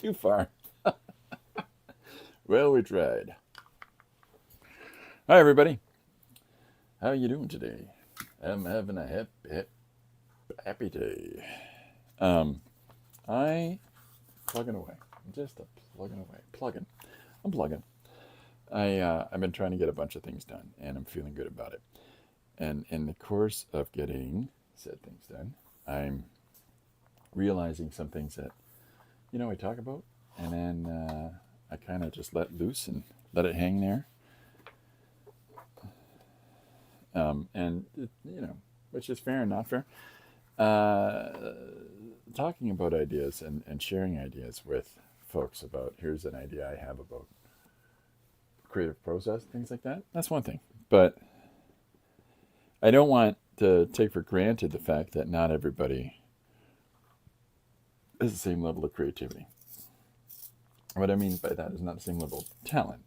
Too far. Well, we tried. Hi, everybody. How are you doing today? I'm having a happy day. I plugging away. I'm just plugging away. Plugging. I'm plugging. I've been trying to get a bunch of things done, and I'm feeling good about it. And in the course of getting said things done, I'm realizing some things that we talk about, and then I kind of just let loose and let it hang there. And which is fair and not fair. Uh, Talking about ideas and sharing ideas with folks about here's an idea I have about creative process, things like that. That's one thing, but I don't want to take for granted the fact that not everybody has the same level of creativity. What I mean by that is not the same level of talent.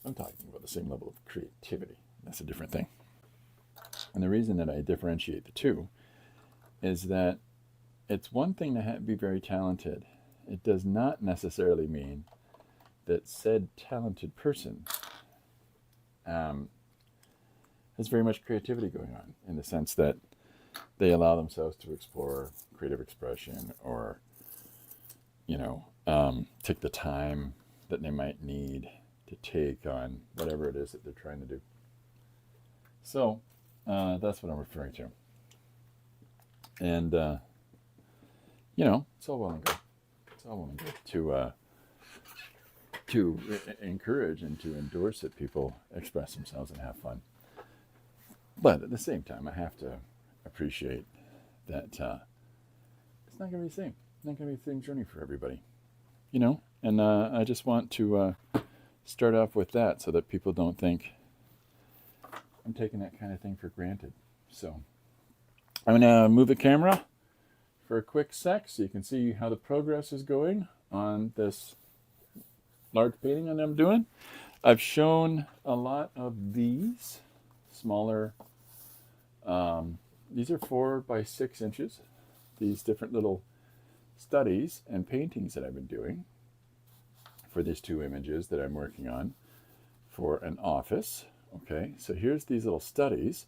I'm talking about the same level of creativity. That's a different thing. And the reason that I differentiate the two is that it's one thing to be very talented. It does not necessarily mean that said talented person has very much creativity going on, in the sense that they allow themselves to explore creative expression, or take the time that they might need to take on whatever it is that they're trying to do. So that's what I'm referring to. And it's all well and good. It's all well and good to encourage and to endorse that people express themselves and have fun. But at the same time, I have to appreciate that it's not going to be the same. It's not going to be the same journey for everybody, And I just want to start off with that, so that people don't think I'm taking that kind of thing for granted. So I'm going to move the camera for a quick sec so you can see how the progress is going on this large painting that I'm doing. I've shown a lot of these smaller, these are 4 by 6 inches, these different little studies and paintings that I've been doing for these 2 images that I'm working on for an office. Okay, so here's these little studies.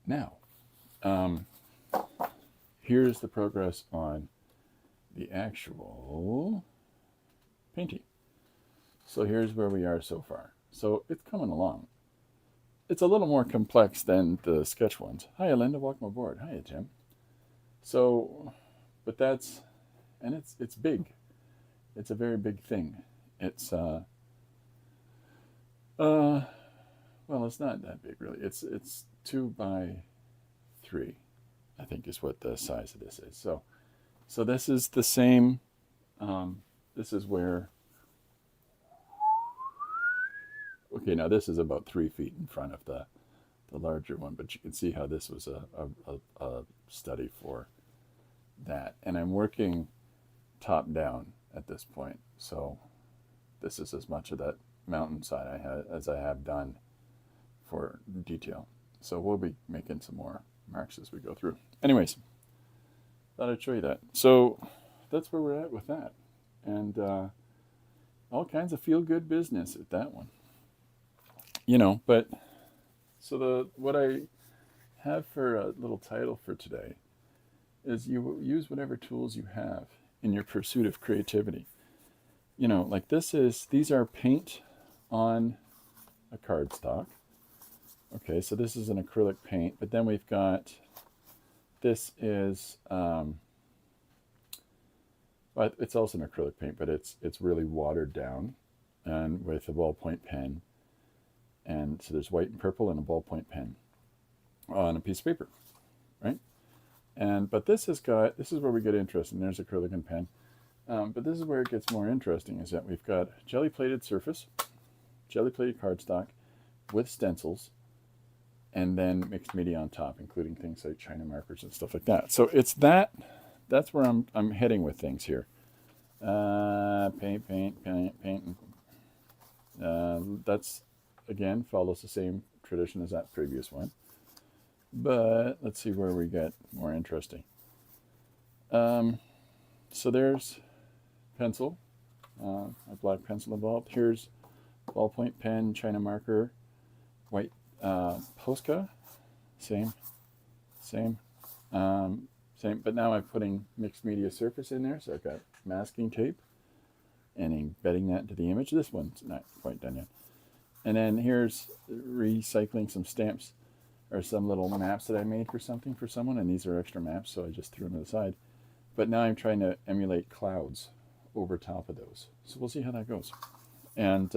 Now, here's the progress on the actual painting. So here's where we are so far. So it's coming along. It's a little more complex than the sketch ones. Hi, Linda. Welcome aboard. Hi, Tim. So, but that's, and it's big. It's a very big thing. It's well, it's not that big really. It's 2 by 3, I think, is what the size of this is. So this is the same. This is where. Okay, now this is about 3 feet in front of the larger one, but you can see how this was a study for that. And I'm working top down at this point, so this is as much of that mountainside as I have done for detail. So we'll be making some more marks as we go through. Anyways, thought I'd show you that. So that's where we're at with that, and all kinds of feel-good business at that one. But so what I have for a little title for today is you use whatever tools you have in your pursuit of creativity. Like these are paint on a cardstock. Okay, so this is an acrylic paint, but then we've got, this is, but it's also an acrylic paint, but it's really watered down, and with a ballpoint pen. And so there's white and purple and a ballpoint pen on a piece of paper, right? But this is where we get interesting. There's acrylic and pen. But this is where it gets more interesting, is that we've got jelly-plated surface, jelly-plated cardstock with stencils, and then mixed media on top, including things like China markers and stuff like that. So it's that's where I'm heading with things here. Paint. That's, again, follows the same tradition as that previous one. But let's see where we get more interesting. So there's pencil, my black pencil involved. Here's ballpoint pen, China marker, white Posca, same, same, same. But now I'm putting mixed media surface in there, so I've got masking tape and embedding that into the image. This one's not quite done yet. And then here's recycling some stamps or some little maps that I made for something for someone, and these are extra maps, so I just threw them to the side. But now I'm trying to emulate clouds over top of those. So we'll see how that goes. And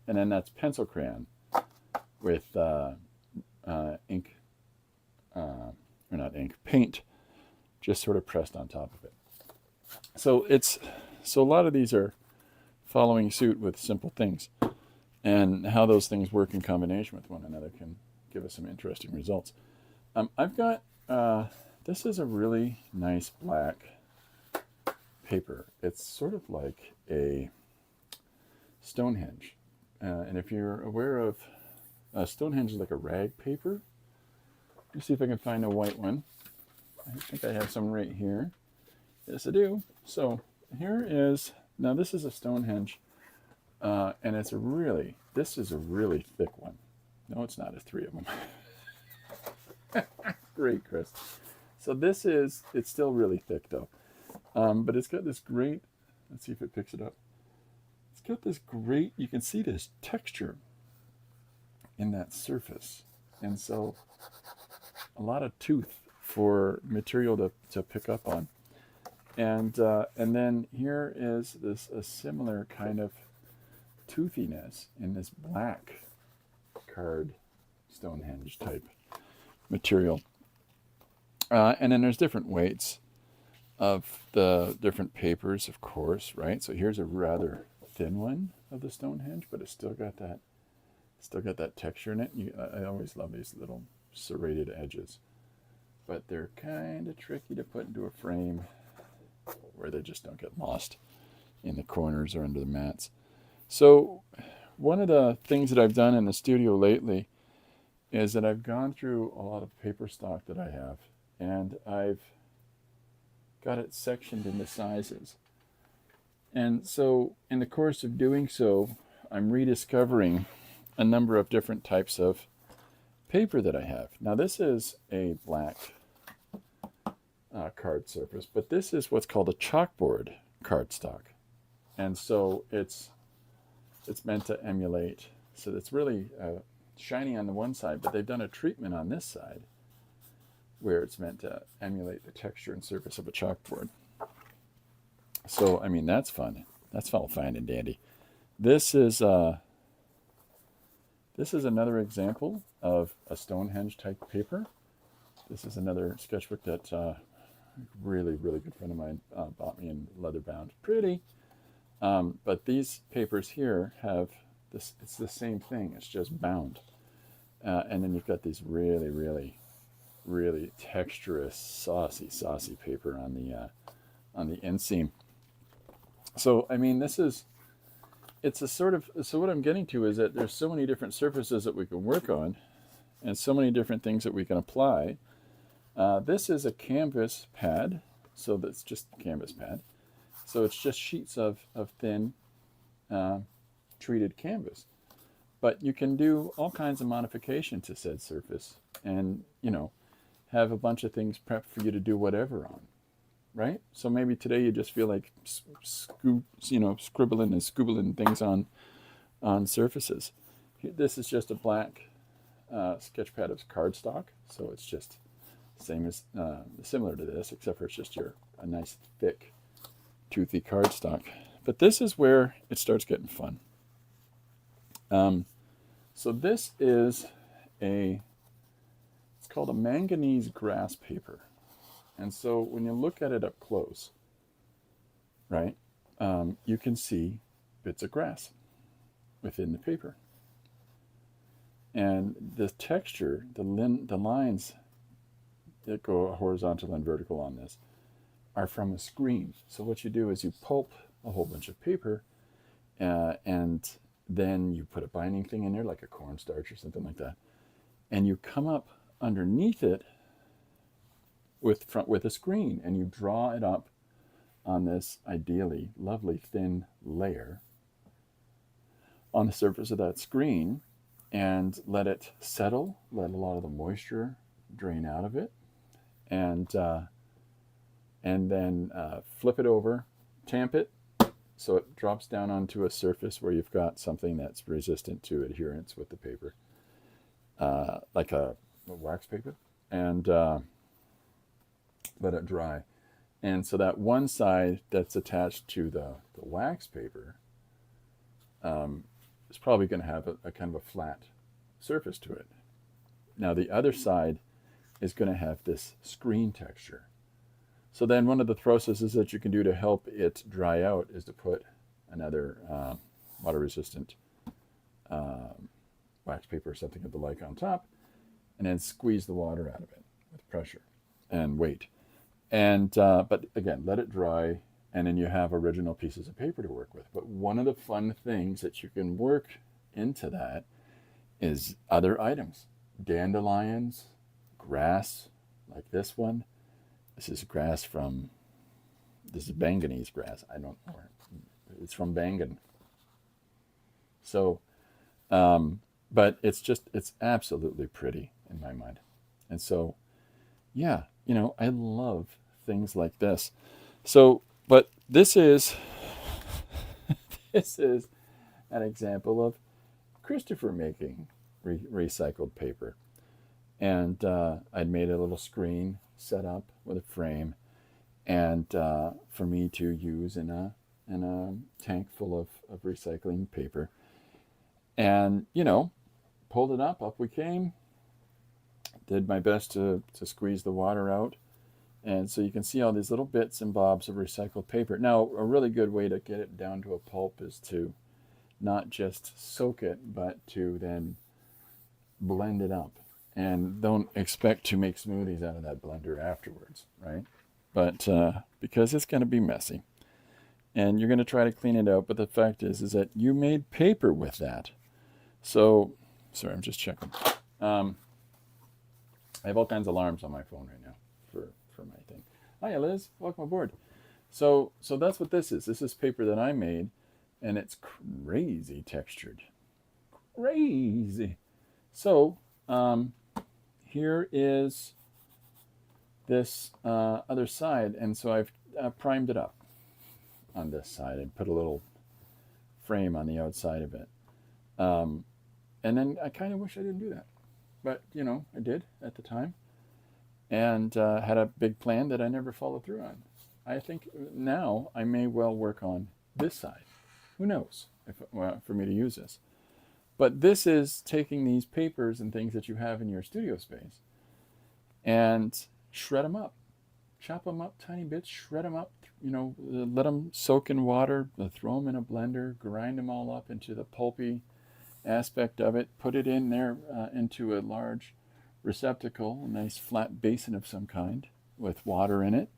then that's pencil crayon with ink, or not ink, paint, just sort of pressed on top of it. So a lot of these are following suit with simple things, and how those things work in combination with one another can give us some interesting results. I've got this is a really nice black paper. It's sort of like a Stonehenge, and if you're aware of Stonehenge is like a rag paper. Let me see if I can find a white one. I think I have some right here. Yes, I do. So here is, now this is a Stonehenge, and this is a really thick one. No, it's not. It's 3 of them. Great, Chris. So it's still really thick though. But it's got this great, let's see if it picks it up. It's got this great, you can see this texture in that surface. And so a lot of tooth for material to pick up on. And then here is a similar kind of toothiness in this black card Stonehenge type material. And then there's different weights of the different papers, of course, right? So here's a rather thin one of the Stonehenge, but it's still got that texture in it. I always love these little serrated edges, but they're kind of tricky to put into a frame where they just don't get lost in the corners or under the mats. So one of the things that I've done in the studio lately is that I've gone through a lot of paper stock that I have, and I've got it sectioned into sizes. And so in the course of doing so, I'm rediscovering a number of different types of paper that I have. Now this is a black card surface, but this is what's called a chalkboard cardstock. And so it's meant to emulate, so it's really shiny on the one side, but they've done a treatment on this side where it's meant to emulate the texture and surface of a chalkboard. So, I mean, that's fun. That's all fine and dandy. This is another example of a Stonehenge type paper. This is another sketchbook that a really, really good friend of mine bought me in leather bound. Pretty. But these papers here have this, it's the same thing. It's just bound. And then you've got these really, really, really texturous, saucy paper on the inseam. So, I mean, it's a sort of, so what I'm getting to is that there's so many different surfaces that we can work on and so many different things that we can apply. This is a canvas pad, so that's just a canvas pad. So it's just sheets of thin treated canvas. But you can do all kinds of modification to said surface and, have a bunch of things prepped for you to do whatever on, right? So maybe today you just feel like scribbling and scoobling things on surfaces. This is just a black sketch pad of cardstock, so it's just similar to this, except for it's just a nice thick toothy cardstock. But this is where it starts getting fun. So this is it's called a manganese grass paper. And so when you look at it up close, right, you can see bits of grass within the paper. And the texture, the lines that go horizontal and vertical on this are from a screen. So what you do is you pulp a whole bunch of paper and then you put a binding thing in there like a cornstarch or something like that. And you come up underneath it with a screen and you draw it up on this ideally lovely thin layer on the surface of that screen and let it settle, let a lot of the moisture drain out of it, and then flip it over, tamp it so it drops down onto a surface where you've got something that's resistant to adherence with the paper, like a wax paper, and let it dry. And so that one side that's attached to the wax paper is probably going to have a kind of a flat surface to it. Now the other side is going to have this screen texture. So then one of the processes that you can do to help it dry out is to put another water-resistant wax paper or something of the like on top, and then squeeze the water out of it with pressure and weight. And but again, let it dry, and then you have original pieces of paper to work with. But one of the fun things that you can work into that is other items. Dandelions, grass, like this one. This is grass from, this is Banganese grass. I don't know. It's from Bangan. So, but it's absolutely pretty in my mind. And so, yeah, I love things like this. So, but this is, this is an example of Christopher making recycled paper. And I'd made a little screen set up with a frame, and for me to use in a tank full of recycling paper. And pulled it up we came. Did my best to squeeze the water out, and so you can see all these little bits and bobs of recycled paper. Now, a really good way to get it down to a pulp is to not just soak it, but to then blend it up. And don't expect to make smoothies out of that blender afterwards, right? But because it's going to be messy, and you're going to try to clean it out. But the fact is that you made paper with that. So, sorry, I'm just checking. I have all kinds of alarms on my phone right now for my thing. Hiya, Liz. Welcome aboard. So that's what this is. This is paper that I made, and it's crazy textured. Crazy. So, here is this other side, and so I've primed it up on this side and put a little frame on the outside of it. And then I kind of wish I didn't do that, but I did at the time, and had a big plan that I never followed through on. I think now I may well work on this side. Who knows for me to use this. But this is taking these papers and things that you have in your studio space and shred them up. Chop them up tiny bits, shred them up, let them soak in water, throw them in a blender, grind them all up into the pulpy aspect of it, put it in there into a large receptacle, a nice flat basin of some kind with water in it,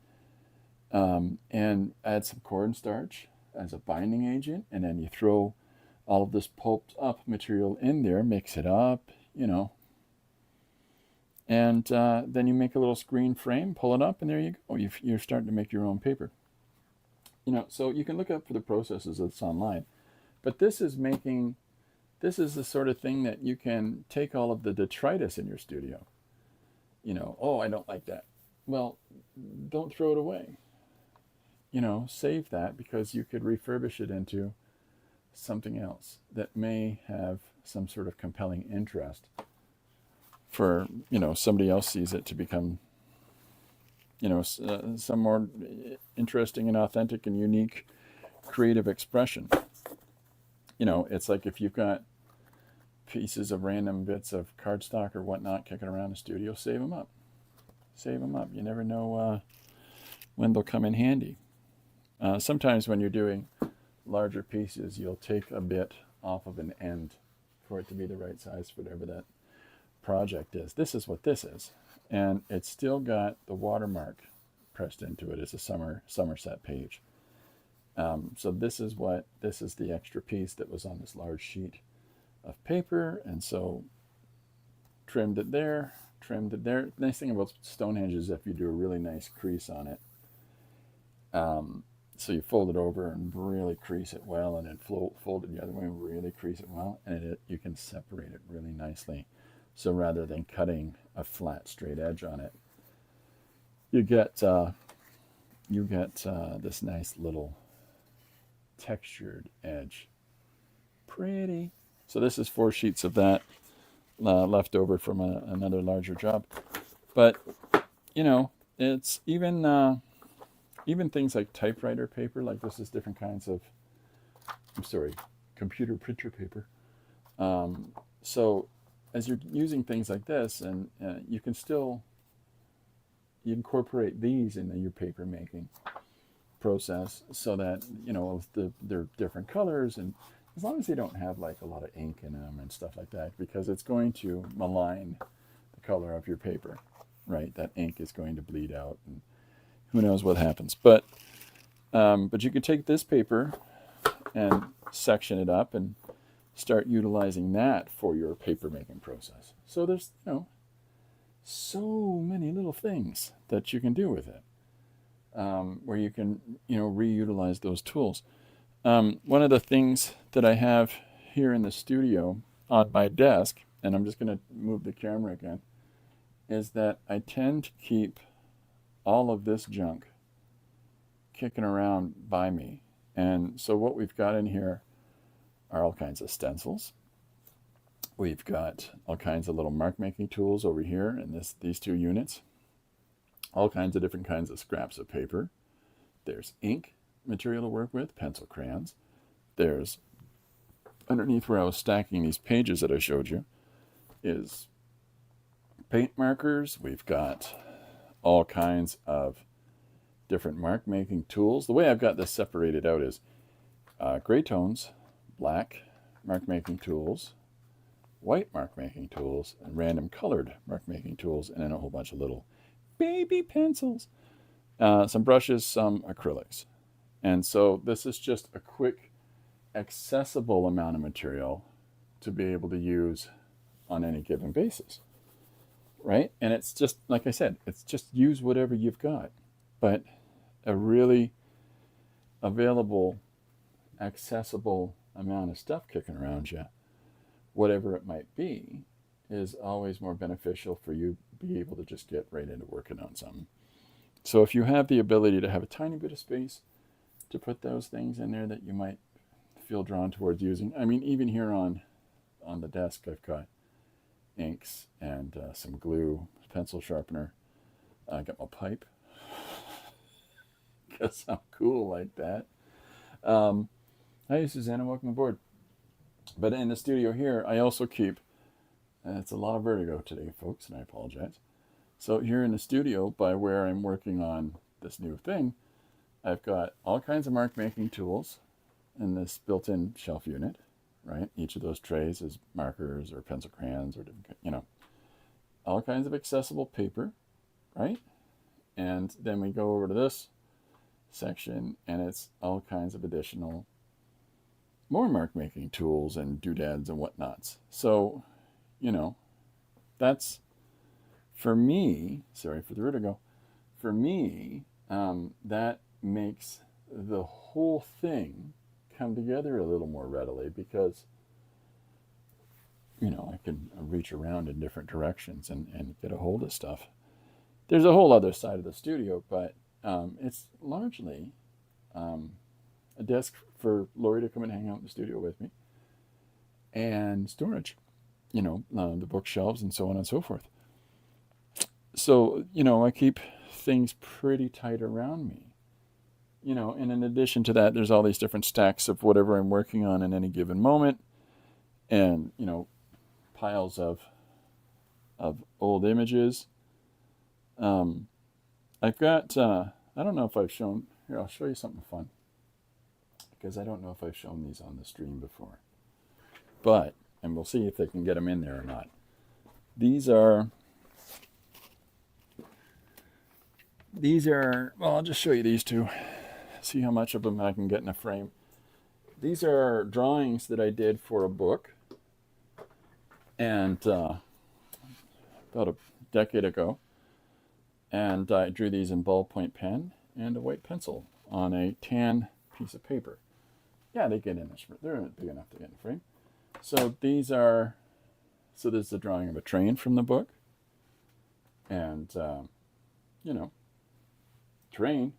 and add some cornstarch as a binding agent, and then you throw all of this pulped up material in there, mix it up, and then you make a little screen frame, pull it up, and there you go. You're starting to make your own paper. So you can look up for the processes that's online. But this is the sort of thing that you can take all of the detritus in your studio. Oh, I don't like that. Well, don't throw it away. Save that, because you could refurbish it into something else that may have some sort of compelling interest for, somebody else sees it to become, some more interesting and authentic and unique creative expression. It's like if you've got pieces of random bits of cardstock or whatnot kicking around the studio, save them up. Save them up. You never know when they'll come in handy. Sometimes when you're doing larger pieces, you'll take a bit off of an end for it to be the right size for whatever that project is. This is what this is, and it's still got the watermark pressed into it as a Somerset page. So this is the extra piece that was on this large sheet of paper, and so trimmed it there. Nice thing about Stonehenge is if you do a really nice crease on it, So you fold it over and really crease it well, and then fold it the other way and really crease it well, and you can separate it really nicely. So rather than cutting a flat, straight edge on it, you get this nice little textured edge. Pretty. So this is 4 sheets of that left over from another larger job. But it's even things like typewriter paper, like this is different kinds of, computer printer paper. So as you're using things like this, and you can still incorporate these into your paper making process, so that they're different colors, and as long as they don't have like a lot of ink in them and stuff like that, because it's going to malign the color of your paper, right? That ink is going to bleed out, and who knows what happens. But you can take this paper and section it up and start utilizing that for your paper making process. So there's so many little things that you can do with it, where you can reutilize those tools. One of the things that I have here in the studio on my desk, and I'm just going to move the camera again, is that I tend to keep all of this junk kicking around by me. And so what we've got in here are all kinds of stencils. We've got all kinds of little mark making tools over here in these 2 units. All kinds of different kinds of scraps of paper. There's ink material to work with, pencil, crayons. There's, underneath where I was stacking these pages that I showed you, is paint markers. We've got all kinds of different mark making tools. The way I've got this separated out is gray tones, black mark making tools, white mark making tools, and random colored mark making tools, and then a whole bunch of little baby pencils, some brushes, some acrylics. And so this is just a quick, accessible amount of material to be able to use on any given basis, right? And it's just, like I said, it's just use whatever you've got. But a really available, accessible amount of stuff kicking around you, whatever it might be, is always more beneficial for you to be able to just get right into working on something. So if you have the ability to have a tiny bit of space to put those things in there that you might feel drawn towards using. I mean, even here on the desk, I've got inks and some glue, pencil sharpener. I got my pipe because I'm cool like that. Hi, Susanna. Welcome aboard. But in the studio here, I also keep, it's a lot of vertigo today, folks, and I apologize. So here in the studio, by where I'm working on this new thing, I've got all kinds of mark making tools in this built-in shelf unit, right? Each of those trays is markers or pencil crayons or, all kinds of accessible paper, right? And then we go over to this section, and it's all kinds of additional more mark making tools and doodads and whatnots. So, that's, for me, sorry for the vertigo, for me, that makes the whole thing come together a little more readily, because I can reach around in different directions and get a hold of stuff. There's a whole other side of the studio, but it's largely a desk for Lori to come and hang out in the studio with me, and storage, the bookshelves and so on and so forth. So, I keep things pretty tight around me. And in addition to that, there's all these different stacks of whatever I'm working on in any given moment, and piles of old images. I've got I don't know if I've shown here. I'll show you something fun, because I don't know if I've shown these on the stream before, and we'll see if they can get them in there or not. These are well, I'll just show you these two. See how much of them I can get in a frame. These are drawings that I did for a book, and about a decade ago. And I drew these in ballpoint pen and a white pencil on a tan piece of paper. Yeah, they get in this. They're big enough to get in the frame. So these are. So there's the drawing of a train from the book, and you know, train.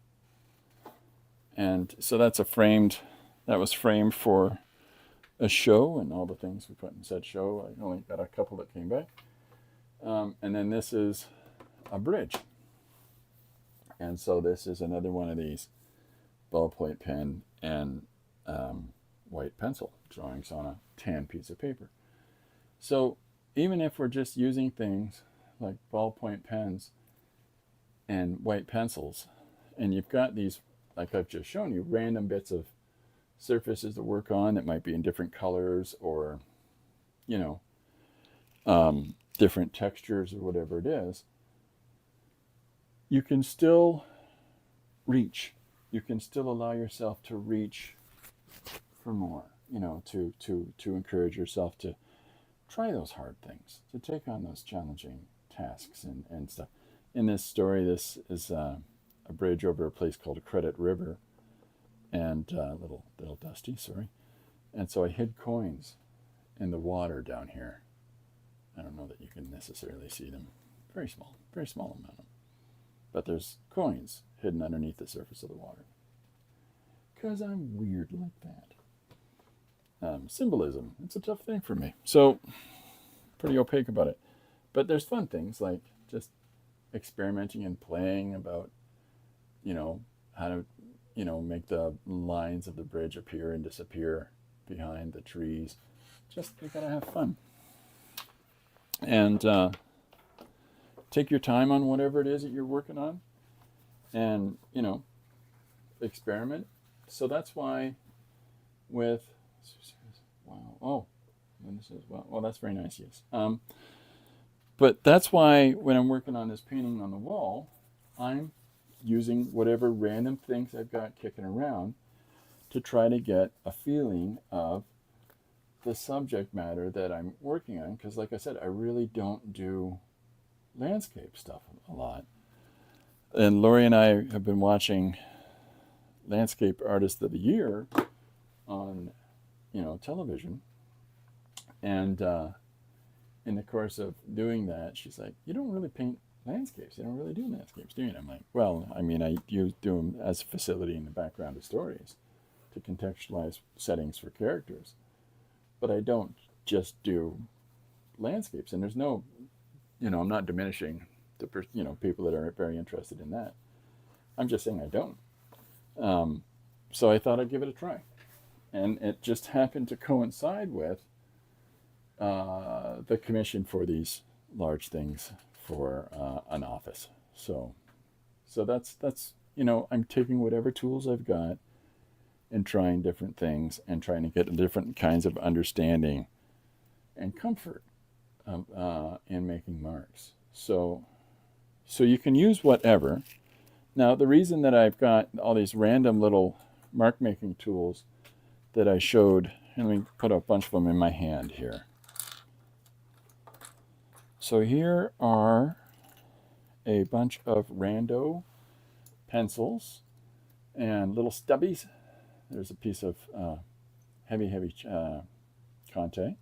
And so that's a framed. That was framed for a show, and all the things we put in said show. I only got a couple that came back. And then this is a bridge. And so this is another one of these ballpoint pen and white pencil drawings on a tan piece of paper. So even if we're just using things like ballpoint pens and white pencils, and you've got these, like I've just shown you, random bits of surfaces to work on that might be in different colors or, you know, different textures or whatever it is, you can still reach. You can still allow yourself to reach for more, you know, to encourage yourself to try those hard things, to take on those challenging tasks and stuff. In this story, this is a bridge over a place called Credit River, and little dusty, sorry. And so I hid coins in the water down here. I don't know that you can necessarily see them. Very small amount of them. But there's coins hidden underneath the surface of the water. Because I'm weird like that. Symbolism, it's a tough thing for me. So, pretty opaque about it. But there's fun things like just experimenting and playing about, you know, how to, you know, make the lines of the bridge appear and disappear behind the trees. Just, you gotta have fun. And take your time on whatever it is that you're working on, and, you know, experiment. So that's why with, wow, oh, and this is, well, that's very nice, yes. But that's why when I'm working on this painting on the wall, I'm using whatever random things I've got kicking around to try to get a feeling of the subject matter that I'm working on. Because like I said, I really don't do landscape stuff a lot. And Lori and I have been watching Landscape Artist of the Year on, you know, television. And in the course of doing that, she's like, "You don't really paint landscapes. You don't really do landscapes, do you?" And I'm like, "Well, I mean, I do them as a facility in the background of stories to contextualize settings for characters. But I don't just do landscapes." And there's no, you know, I'm not diminishing the, you know, people that are very interested in that. I'm just saying I don't. So I thought I'd give it a try. And it just happened to coincide with the commission for these large things for an office. So that's, you know, I'm taking whatever tools I've got and trying different things and trying to get different kinds of understanding and comfort in making marks. So you can use whatever. Now, the reason that I've got all these random little mark making tools that I showed, and let me put a bunch of them in my hand here. So here are a bunch of rando pencils and little stubbies. There's a piece of heavy Conte.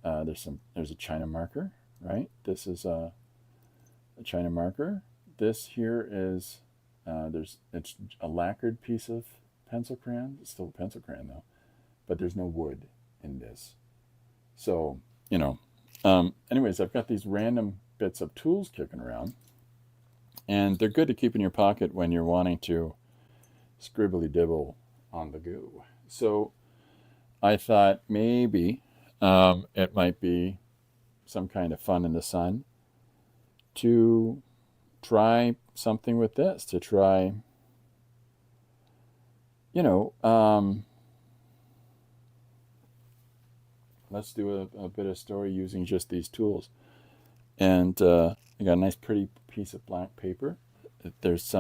There's a China marker, right? This is a China marker. This here is it's a lacquered piece of pencil crayon. It's still a pencil crayon though, but there's no wood in this. So, you know, anyways, I've got these random bits of tools kicking around, and they're good to keep in your pocket when you're wanting to scribbly dibble on the go. So I thought maybe it might be some kind of fun in the sun to try something with this, to try, you know, let's do a bit of story using just these tools. And I got a nice pretty piece of black paper. There's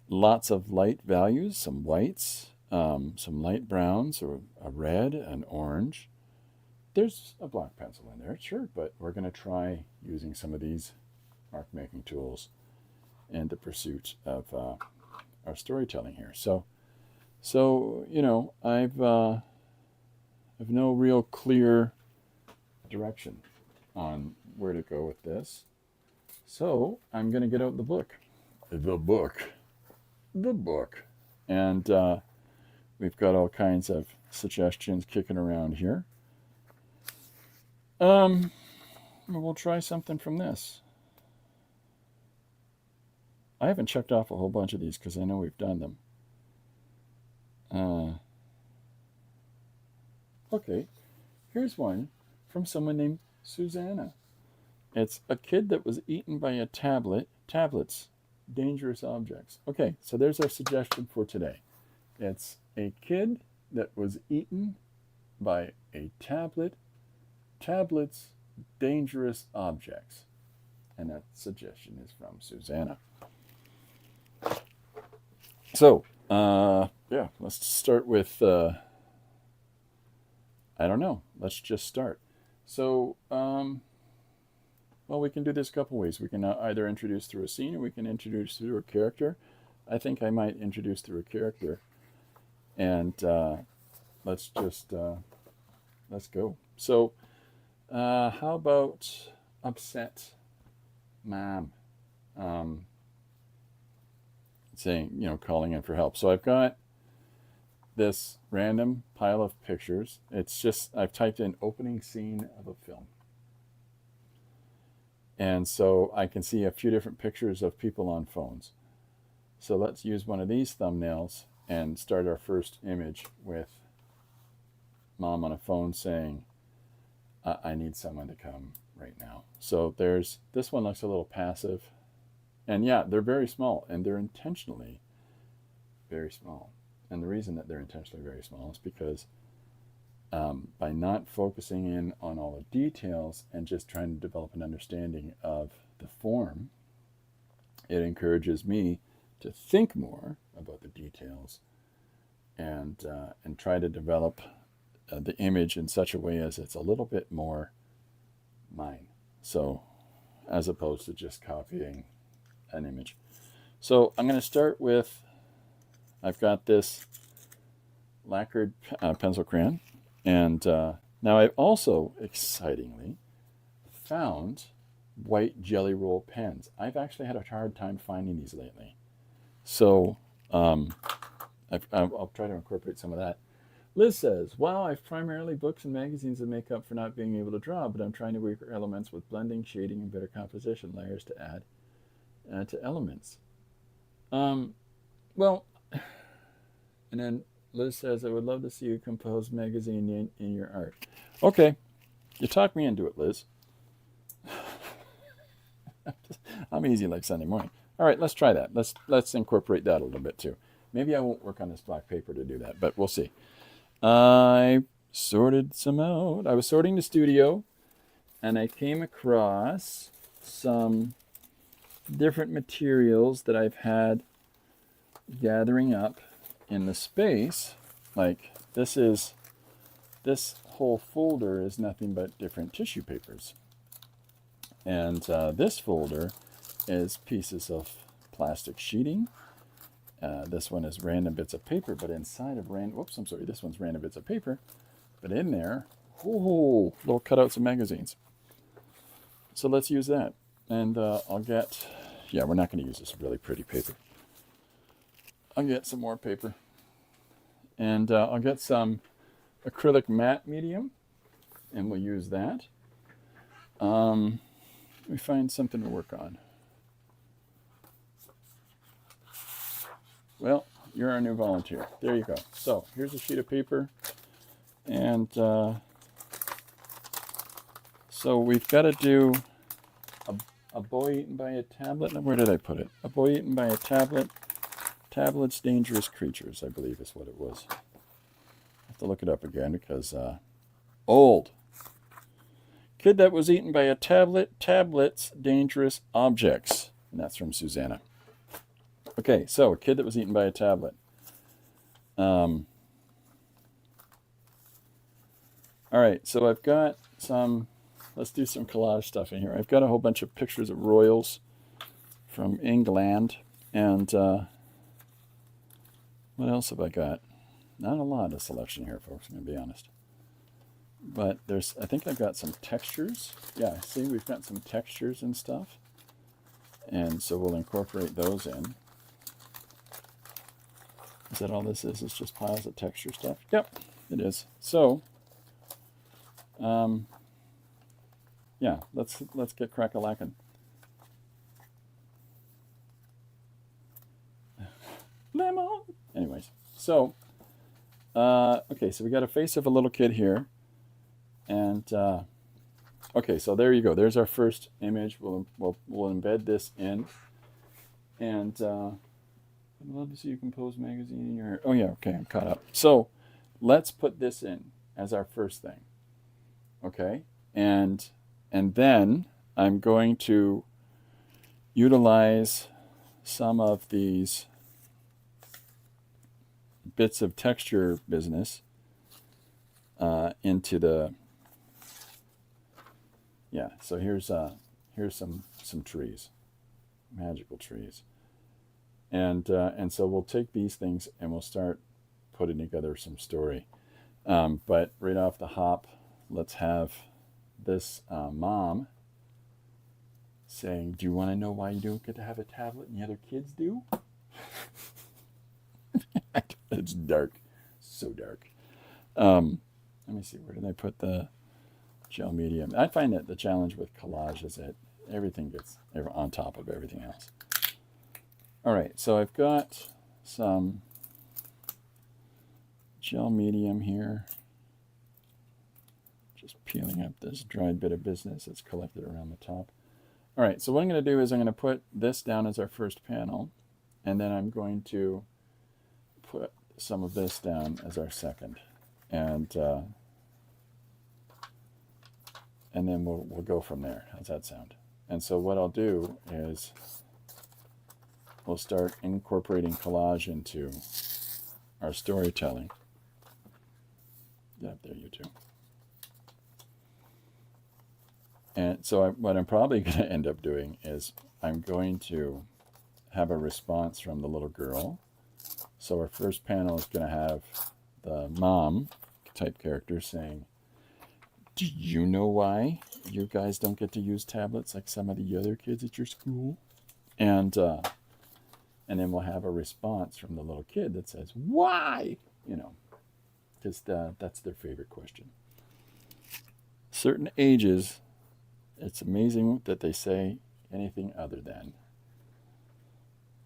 lots of light values, some whites, some light browns, or a red, an orange. There's a black pencil in there, sure, but we're going to try using some of these mark making tools in the pursuit of our storytelling here. So I've no real clear direction on where to go with this. So I'm going to get out the book. The book. And we've got all kinds of suggestions kicking around here. We'll try something from this. I haven't checked off a whole bunch of these because I know we've done them. Okay, here's one from someone named Susanna. It's a kid that was eaten by a tablets, dangerous objects. Okay, so there's our suggestion for today. It's a kid that was eaten by a tablets, dangerous objects. And that suggestion is from Susanna. So, let's start with, I don't know, let's just start. So, we can do this a couple ways. We can either introduce through a scene or we can introduce through a character. I think I might introduce through a character. And let's go. So, how about upset mom? Saying, calling in for help. So I've got this random pile of pictures. It's just, I've typed in opening scene of a film. And so I can see a few different pictures of people on phones. So let's use one of these thumbnails and start our first image with mom on a phone saying, I need someone to come right now. So this one looks a little passive. And yeah, they're very small, and they're intentionally very small. And the reason that they're intentionally very small is because by not focusing in on all the details and just trying to develop an understanding of the form, it encourages me to think more about the details and try to develop the image in such a way as it's a little bit more mine. So as opposed to just copying an image. So I'm going to start with, I've got this lacquered pencil crayon, and now I've also excitingly found white jelly roll pens. I've actually had a hard time finding these lately. So I'll try to incorporate some of that. Liz says, wow, I've primarily books and magazines that make up for not being able to draw, but I'm trying to work elements with blending, shading, and better composition layers to add to elements. And then Liz says, I would love to see you compose magazine in your art. Okay, you talked me into it, Liz. I'm easy like Sunday morning. All right, let's try that. Let's incorporate that a little bit too. Maybe I won't work on this black paper to do that, but we'll see. I sorted some out. I was sorting the studio, and I came across some different materials that I've had gathering up in the space. Like this whole folder is nothing but different tissue papers. And this folder is pieces of plastic sheeting. This one is random bits of paper, but inside of this one's random bits of paper. But in there, little cutouts of magazines. So let's use that. And we're not going to use this really pretty paper. I'll get some more paper. And I'll get some acrylic matte medium, and we'll use that. Let me find something to work on. Well, you're our new volunteer. There you go. So here's a sheet of paper. And so we've got to do a boy eaten by a tablet. Where did I put it? A boy eaten by a tablet. Tablets, dangerous creatures, I believe is what it was. I have to look it up again because old. Kid that was eaten by a tablet. Tablets, dangerous objects. And that's from Susanna. Okay, so a kid that was eaten by a tablet. All right, so I've got let's do some collage stuff in here. I've got a whole bunch of pictures of royals from England, and What else have I got? Not a lot of selection here, folks, I'm going to be honest. But I think I've got some textures. Yeah, see, we've got some textures and stuff. And so we'll incorporate those in. Is that all this is? It's just piles of texture stuff? Yep, it is. So, yeah, let's get crack-a-lackin'. Lemon! Anyways, so, okay, so we got a face of a little kid here. And, okay, so there you go. There's our first image. We'll embed this in. And I'd love to see you compose magazine in your... Oh, yeah, okay, I'm caught up. So let's put this in as our first thing. Okay? And then I'm going to utilize some of these bits of texture business into the... Yeah, so here's some trees, magical trees, and so we'll take these things and we'll start putting together some story. But right off the hop, let's have this mom saying, "Do you want to know why you don't get to have a tablet and the other kids do?" It's dark, so dark. Let me see, where did I put the gel medium? I find that the challenge with collage is that everything gets on top of everything else. All right, so I've got some gel medium here. Just peeling up this dried bit of business that's collected around the top. All right, so what I'm going to do is I'm going to put this down as our first panel, and then I'm going to put some of this down as our second. And then we'll go from there. How's that sound? And so what I'll do is we'll start incorporating collage into our storytelling. Yep, there you two. And so what I'm probably going to end up doing is I'm going to have a response from the little girl. So our first panel is going to have the mom type character saying, "Do you know why you guys don't get to use tablets like some of the other kids at your school?" And then we'll have a response from the little kid that says, "Why?" You know, because that's their favorite question. Certain ages, it's amazing that they say anything other than.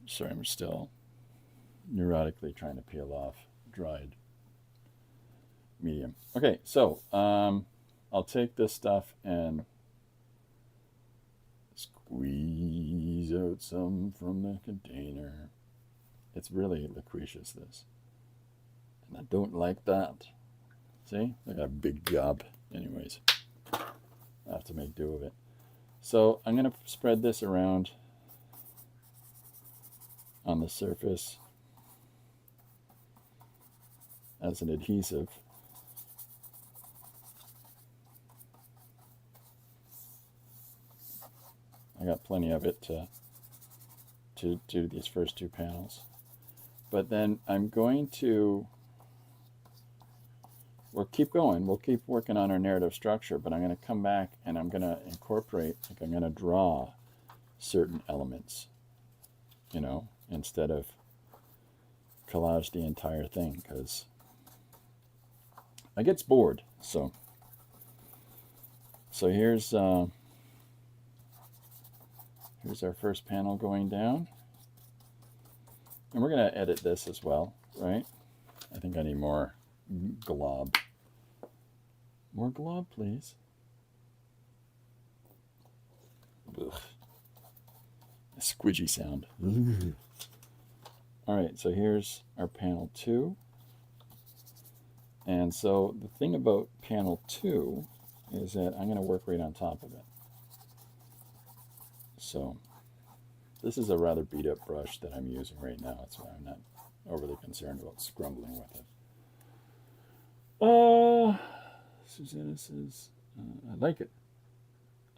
Sorry, I'm still neurotically trying to peel off dried medium. Okay, so I'll take this stuff and squeeze out some from the container. It's really Lucretius, this. And I don't like that. See? I got a big job. Anyways, I have to make do of it. So I'm going to spread this around on the surface as an adhesive. I got plenty of it to do these first two panels. But then I'm going to, we'll keep going. We'll keep working on our narrative structure, but I'm going to come back and I'm going to incorporate, like I'm going to draw certain elements, you know, instead of collage the entire thing, because I get bored. So here's our first panel going down. And we're going to edit this as well, right? I think I need more glob. More glob, please. Ugh. A squidgy sound. Ugh. All right, so here's our panel 2. And so the thing about panel 2 is that I'm going to work right on top of it. So this is a rather beat up brush that I'm using right now. That's why I'm not overly concerned about scrumbling with it. Susanna says, I like it.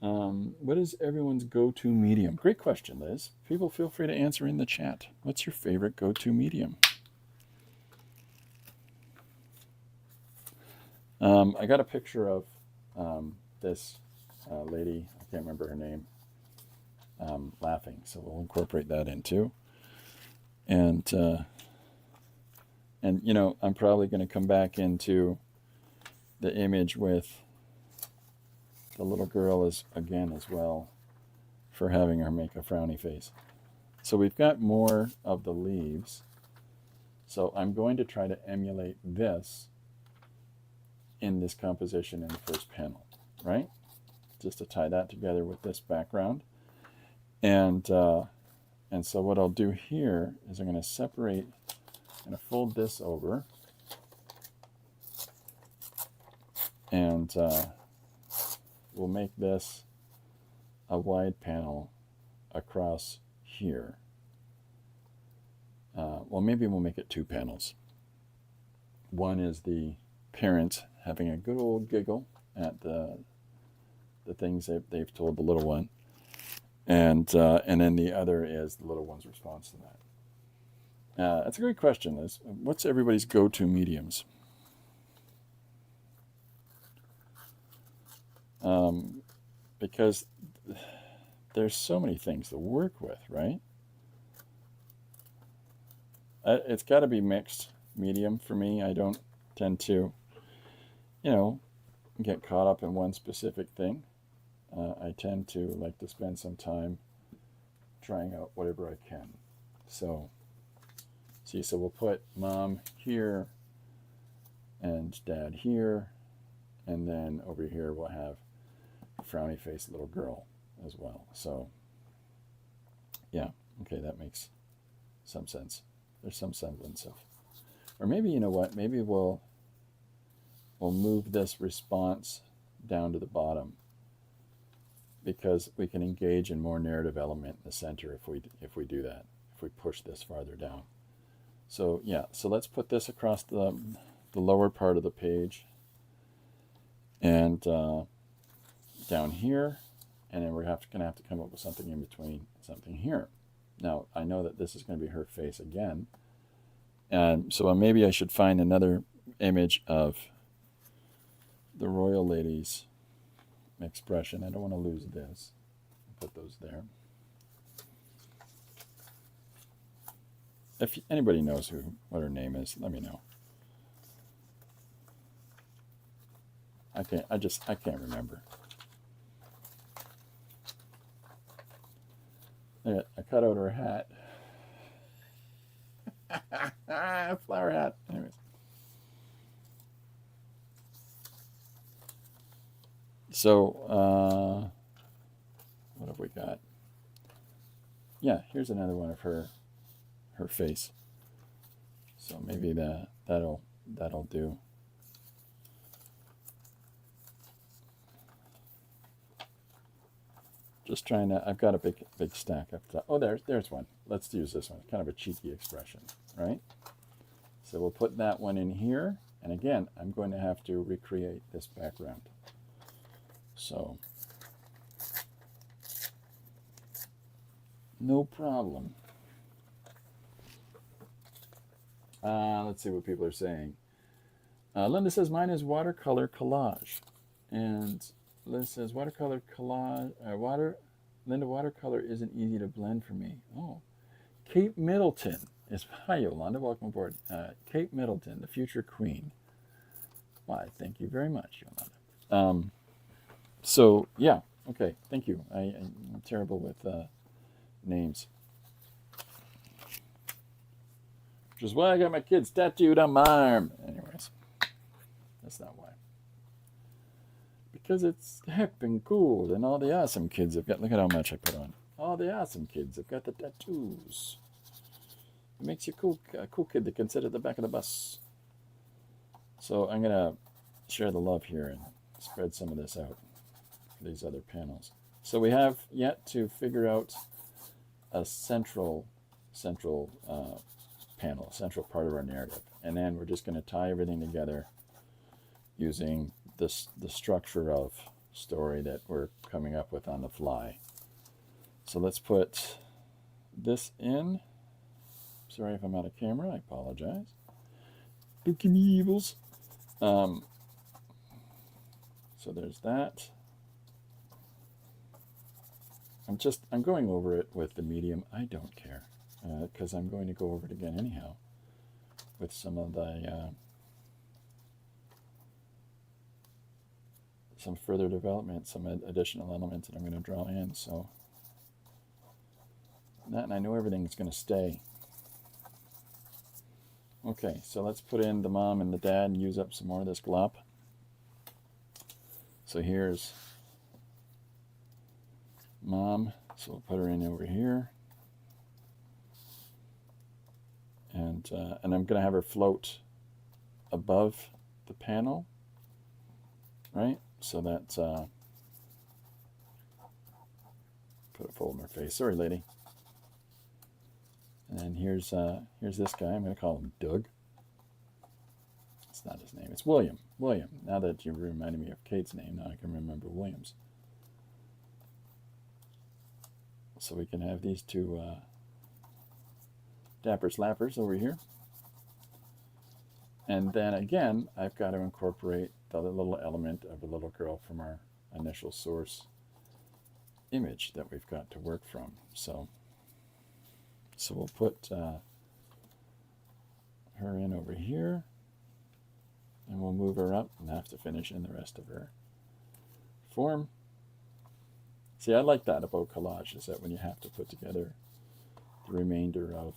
What is everyone's go-to medium? Great question, Liz. People feel free to answer in the chat. What's your favorite go-to medium? I got a picture of this lady, I can't remember her name, laughing. So we'll incorporate that in too. And you know, I'm probably going to come back into the image with the little girl as again as well for having her make a frowny face. So we've got more of the leaves. So I'm going to try to emulate this in this composition in the first panel, right? Just to tie that together with this background. And so what I'll do here is I'm going to separate, I'm going to fold this over, and we'll make this a wide panel across here. Well, maybe we'll make it two panels. One is the parent having a good old giggle at the things that they've told the little one, and then the other is the little one's response to that. That's a great question. What's everybody's go-to mediums? Because there's so many things to work with, right? It's got to be mixed medium for me. I don't tend to, you know, get caught up in one specific thing. I tend to like to spend some time trying out whatever I can. So, see, so we'll put mom here and dad here, and then over here we'll have frowny faced little girl as well. So, yeah, okay, that makes some sense. There's some semblance of, or maybe, you know what, maybe we'll move this response down to the bottom, because we can engage in more narrative element in the center if we do that, if we push this farther down. So yeah, so let's put this across the lower part of the page, and down here, and then we're going to have to come up with something in between, something here. Now, I know that this is going to be her face again, and so maybe I should find another image of the royal lady's expression. I don't want to lose this. Put those there. If anybody knows what her name is, let me know. I can't remember. I cut out her hat. Flower hat. Anyways. So, what have we got? Yeah, here's another one of her face. So maybe that'll do. Just trying to, I've got a big stack up top. Oh, there's one. Let's use this one. Kind of a cheeky expression, right? So we'll put that one in here. And again, I'm going to have to recreate this background. So, no problem. Let's see what people are saying. Linda says, mine is watercolor collage. And Liz says, watercolor collage, Linda, watercolor isn't easy to blend for me. Oh, Kate Middleton is, hi Yolanda, welcome aboard. Kate Middleton, the future queen. Why, thank you very much, Yolanda. So, yeah, okay, thank you. I'm terrible with names. Which is why I got my kids tattooed on my arm. Anyways, that's not why. Because it's hip and cool, and all the awesome kids have got, look at how much I put on. All the awesome kids have got the tattoos. It makes you a cool kid that can sit at the back of the bus. So I'm going to share the love here and spread some of this out for these other panels. So we have yet to figure out a central panel, central part of our narrative. And then we're just going to tie everything together using the structure of story that we're coming up with on the fly. So let's put this in. Sorry if I'm out of camera, I apologize. Look at me evils. So there's that. I'm going over it with the medium. I don't care, because I'm going to go over it again anyhow with some of the some further development, some additional elements that I'm going to draw in. So that, and I know everything's going to stay. Okay, so let's put in the mom and the dad and use up some more of this glop. So here's mom, so we'll put her in over here. And I'm going to have her float above the panel, right? So that, put a fold in her face. Sorry, lady. And here's this guy. I'm going to call him Doug. It's not his name. It's William. William. Now that you reminded me of Kate's name, now I can remember William's. So we can have these two dapper slappers over here. And then again, I've got to incorporate the little element of a little girl from our initial source image that we've got to work from. So we'll put her in over here, and we'll move her up and have to finish in the rest of her form. See, I like that about collage, is that when you have to put together the remainder of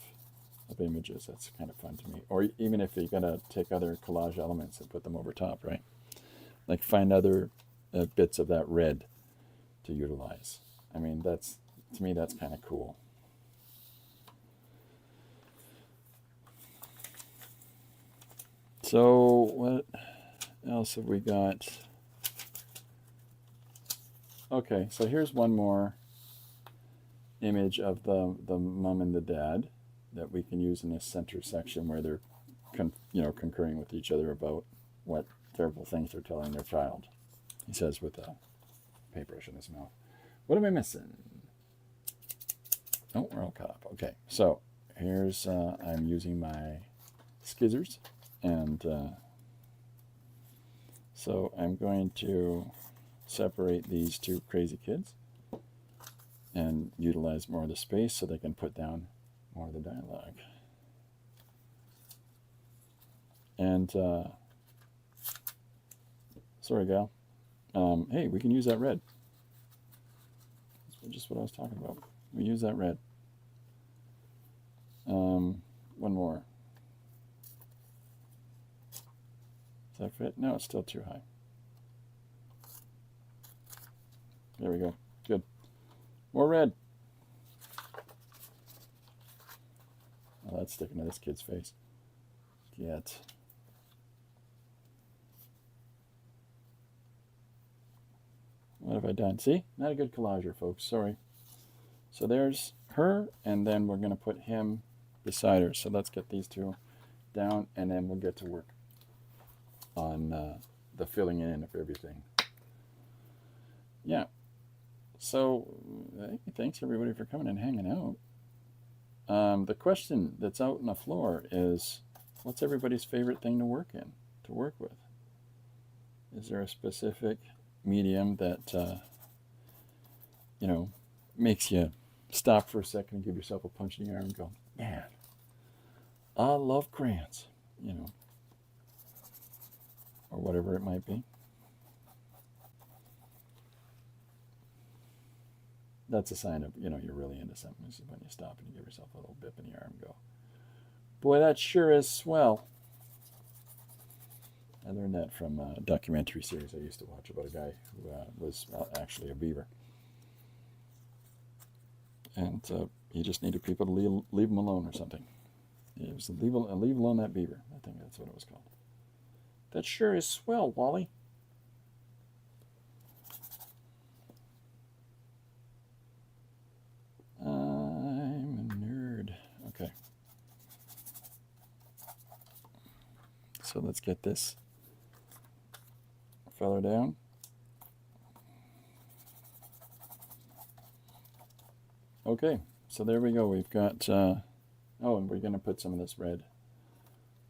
images, that's kind of fun to me. Or even if you're going to take other collage elements and put them over top, right? Like find other bits of that red to utilize. I mean, that's, to me, that's kind of cool. So what else have we got? Okay, so here's one more image of the mom and the dad that we can use in this center section where they're concurring with each other about what terrible things they're telling their child. He says with a paintbrush in his mouth. What am I missing? Oh, we're all caught up. Okay, so here's I'm using my skizzers, and so I'm going to separate these two crazy kids and utilize more of the space so they can put down more of the dialogue. And sorry, gal. Hey, we can use that red. That's just what I was talking about. We use that red. One more. Does that fit? No, it's still too high. There we go. Good. More red. Oh, that's sticking to this kid's face. Get. What have I done? See? Not a good collager, folks. Sorry. So there's her, and then we're going to put him beside her. So let's get these two down, and then we'll get to work on the filling in of everything. Yeah. So thanks, everybody, for coming and hanging out. The question that's out on the floor is, what's everybody's favorite thing to work with? Is there a specific medium that makes you stop for a second and give yourself a punch in the arm and go, man, I love crayons, or whatever it might be? That's a sign of, you're really into something. This is when you stop and you give yourself a little bip in the arm and go, boy, that sure is swell. I learned that from a documentary series I used to watch about a guy who was actually a beaver. And he just needed people to leave him alone or something. It was leave alone that beaver. I think that's what it was called. That sure is swell, Wally. I'm a nerd. Okay. So let's get this feller down. Okay, so there we go. We've got, and we're going to put some of this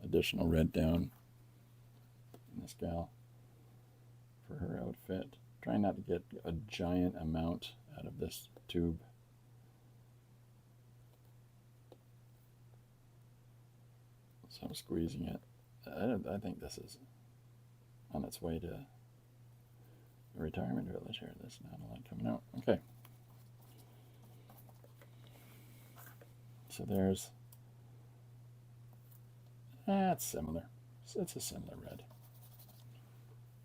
additional red down in this gal for her outfit. Trying not to get a giant amount out of this tube. So I'm squeezing it. I think this is on its way to a retirement village here. There's not a lot coming out. Okay. So there's, that's similar. It's a similar red.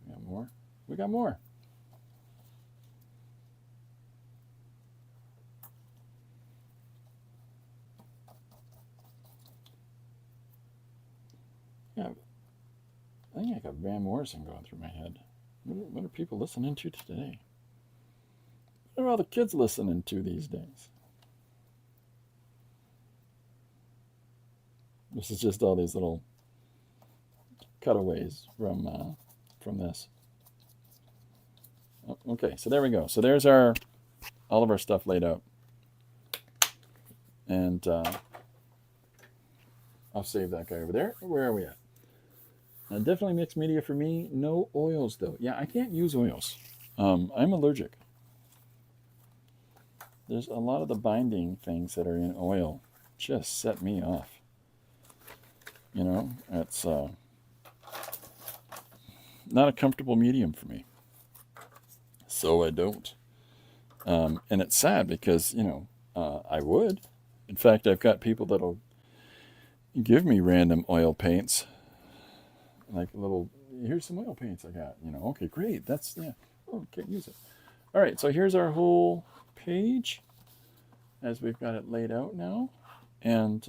We got more. We got more. Yeah, I think I got Van Morrison going through my head. What are people listening to today? What are all the kids listening to these days? This is just all these little cutaways from this. Oh, okay, so there we go. So there's all of our stuff laid out, and I'll save that guy over there. Where are we at? Definitely mixed media for me. No oils though. Yeah, I can't use oils. I'm allergic. There's a lot of the binding things that are in oil just set me off. You know, it's not a comfortable medium for me. So I don't. And it's sad because, you know, I would. In fact, I've got people that'll give me random oil paints. Like here's some oil paints I got. You know, okay, great. That's, yeah. Oh, can't use it. All right, so here's our whole page as we've got it laid out now. And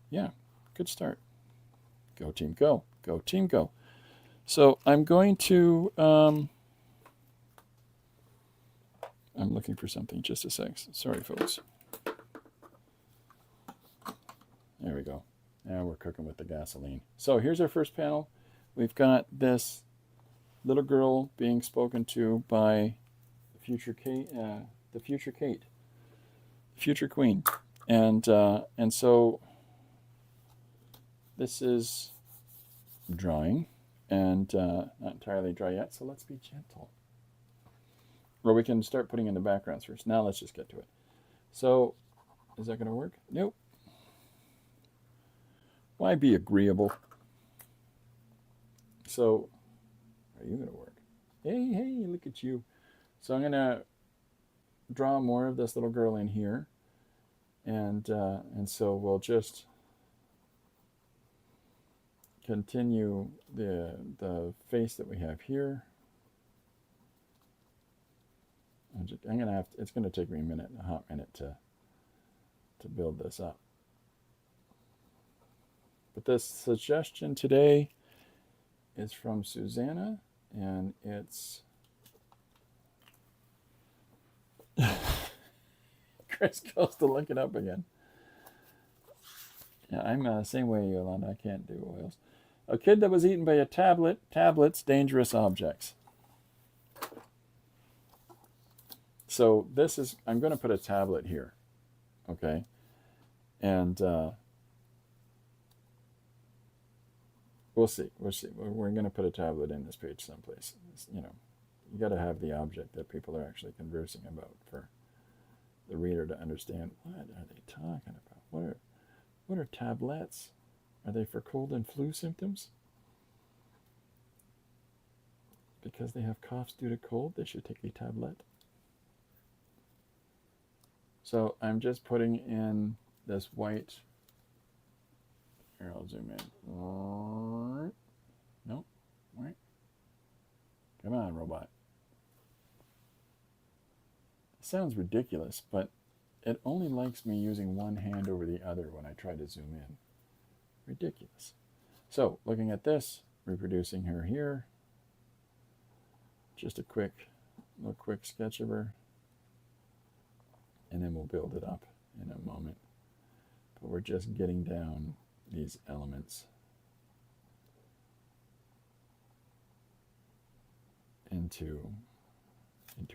yeah, good start. Go team, go. Go team, go. So I'm going to, I'm looking for something, just a sec. Sorry, folks. There we go. Now we're cooking with the gasoline. So here's our first panel. We've got this little girl being spoken to by the future Kate, future queen, and so this is drying and not entirely dry yet. So let's be gentle. Or we can start putting in the backgrounds first. Now let's just get to it. So is that going to work? Nope. Why be agreeable? So, are you going to work? Hey, look at you. So I'm going to draw more of this little girl in here. And so we'll just continue the face that we have here. I'm going to have to, it's going to take me a hot minute to build this up. But this suggestion today is from Susanna, and it's Chris goes to look it up again. Yeah, I'm the same way, Yolanda. I can't do oils. A kid that was eaten by a tablet. Tablets, dangerous objects. So this is, I'm going to put a tablet here, okay? And we'll see. We're going to put a tablet in this page someplace. You know, you got to have the object that people are actually conversing about for the reader to understand. What are they talking about? What are tablets? Are they for cold and flu symptoms? Because they have coughs due to cold, they should take a tablet. So I'm just putting in this white. Here, I'll zoom in. Nope. Right. Come on, robot. It sounds ridiculous, but it only likes me using one hand over the other when I try to zoom in. Ridiculous. So, looking at this, reproducing her here. Just a quick sketch of her. And then we'll build it up in a moment. But we're just getting down these elements into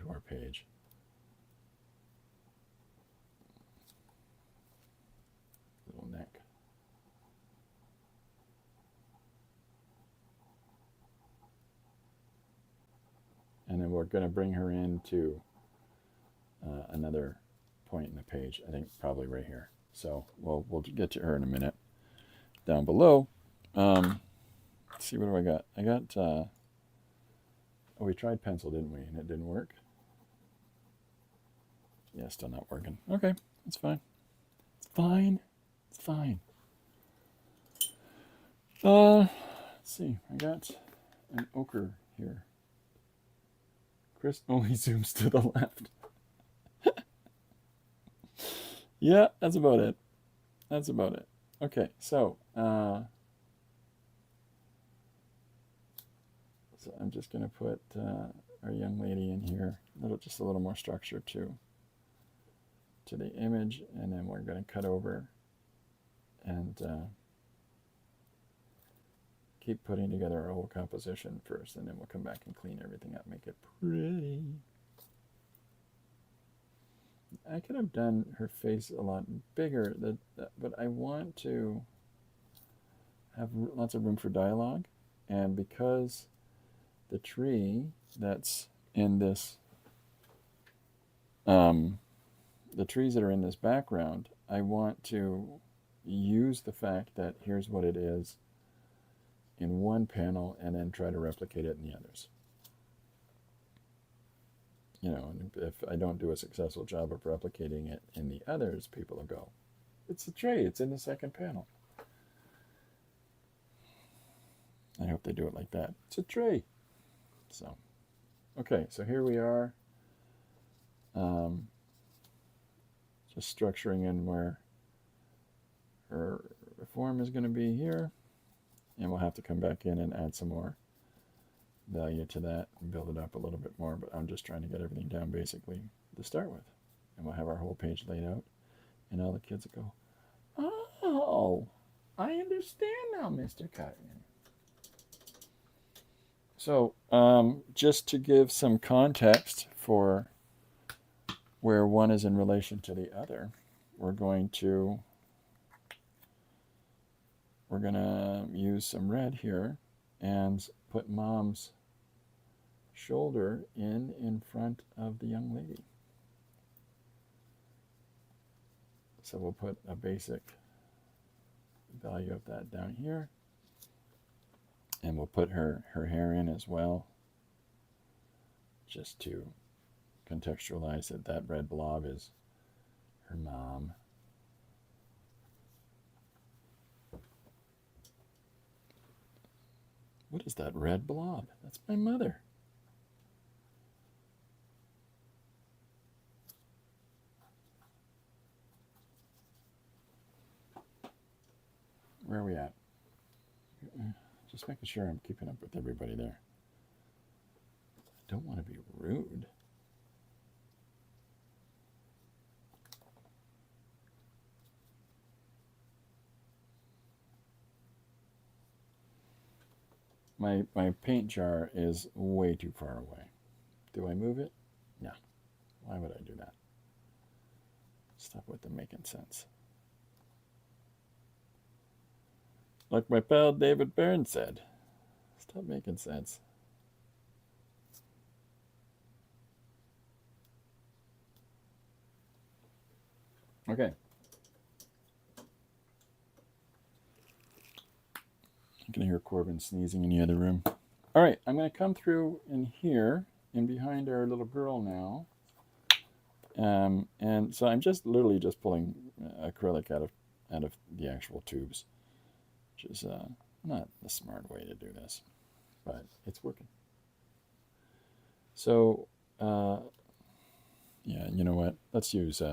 our page. Little neck. we're going to bring her into another point in the page. I think probably right here. So we'll get to her in a minute. Down below, let's see, what do I got? I got, oh, we tried pencil, didn't we? And it didn't work. Yeah, still not working. Okay, that's fine. It's fine. It's fine. Let's see. I got an ochre here. Chris only zooms to the left. Yeah, that's about it. That's about it. Okay, so I'm just going to put our young lady in here. Just a little more structure to the image, and then we're going to cut over and keep putting together our whole composition first, and then we'll come back and clean everything up, make it pretty. I could have done her face a lot bigger, but I want to have lots of room for dialogue, and because the tree that's in this, the trees that are in this background, I want to use the fact that here's what it is in one panel and then try to replicate it in the others. You know, and if I don't do a successful job of replicating it in the others, people will go, it's a tree, it's in the second panel. I hope they do it like that. It's a tree. So, okay, so here we are. Just structuring in where her form is going to be here. And we'll have to come back in and add some more value to that and build it up a little bit more. But I'm just trying to get everything down basically to start with. And we'll have our whole page laid out. And all the kids will go, oh, I understand now, Mr. Cartman. So just to give some context for where one is in relation to the other, we're going to use some red here and put Mom's shoulder in front of the young lady. So we'll put a basic value of that down here. And we'll put her hair in as well, just to contextualize that red blob is her mom. What is that red blob? That's my mother. Where are we at? Just making sure I'm keeping up with everybody there. I don't want to be rude. My paint jar is way too far away. Do I move it? No. Why would I do that? Stop with the making sense. Like my pal David Byrne said, stop making sense. Okay. You can hear Corbin sneezing in the other room. All right, I'm going to come through in here, in behind our little girl now. And so I'm literally just pulling acrylic out of the actual tubes, which is not the smart way to do this, but it's working. So, yeah, you know what? Let's use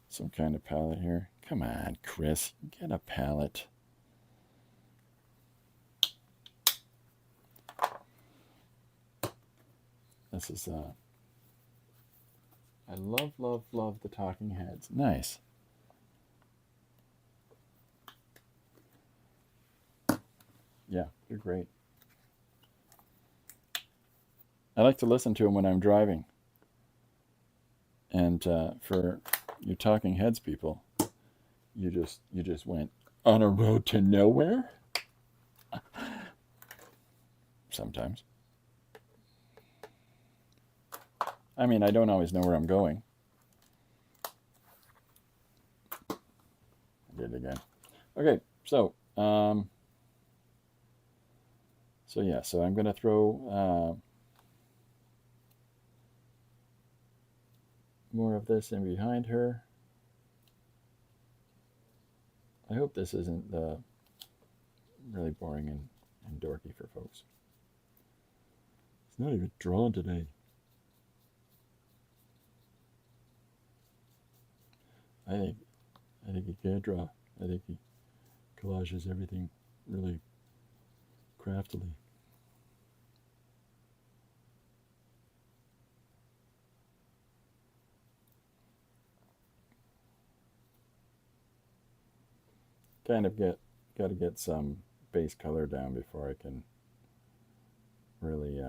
some kind of palette here. Come on, Chris, get a palette. This is, I love, love, love the talking heads. Nice. Yeah, they're great. I like to listen to them when I'm driving. And for you talking heads people, you just went on a road to nowhere? Sometimes. I mean, I don't always know where I'm going. I did it again. Okay, so yeah, so I'm going to throw more of this in behind her. I hope this isn't really boring and dorky for folks. It's not even drawn today. I think he can't draw. I think he collages everything really craftily. Kind of got to get some base color down before I can really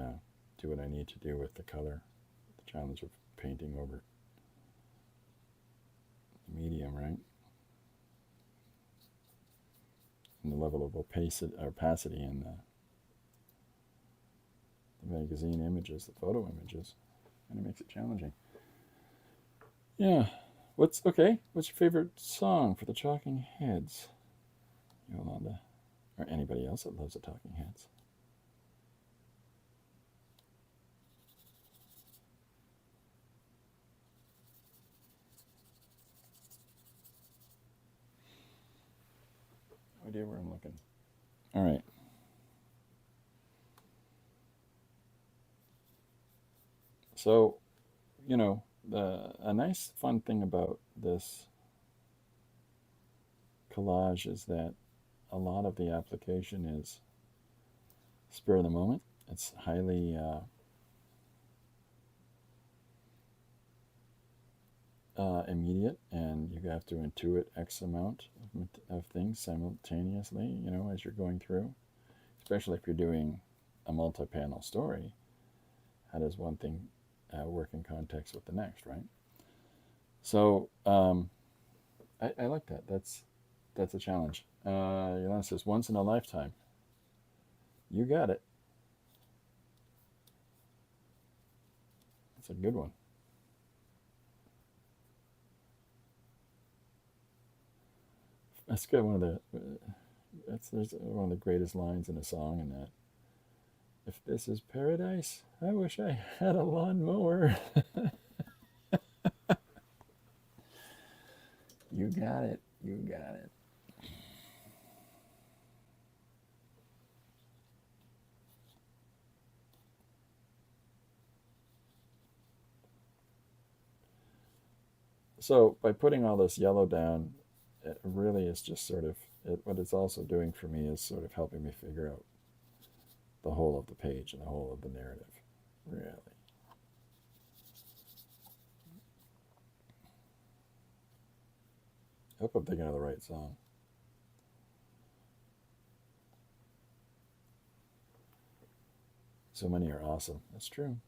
do what I need to do with the color. The challenge of painting over the medium, right? And the level of opacity in the magazine images, the photo images, and it makes it challenging. Yeah. What's your favorite song for the Talking Heads, Yolanda, or anybody else that loves the Talking Heads? No idea where I'm looking. All right. So, a nice fun thing about this collage is that a lot of the application is spur of the moment. It's highly immediate, and you have to intuit X amount of things simultaneously, as you're going through, especially if you're doing a multi-panel story. How does one thing work in context with the next, right? So I like that. That's a challenge. Yolanda says, once in a lifetime. You got it. That's a good one. That's good. There's one of the greatest lines in a song in that. If this is paradise, I wish I had a lawnmower. You got it. You got it. So by putting all this yellow down, it really is just sort of what it's also doing for me is sort of helping me figure out the whole of the page and the whole of the narrative. Really. I hope I'm thinking of the right song. So many are awesome. That's true.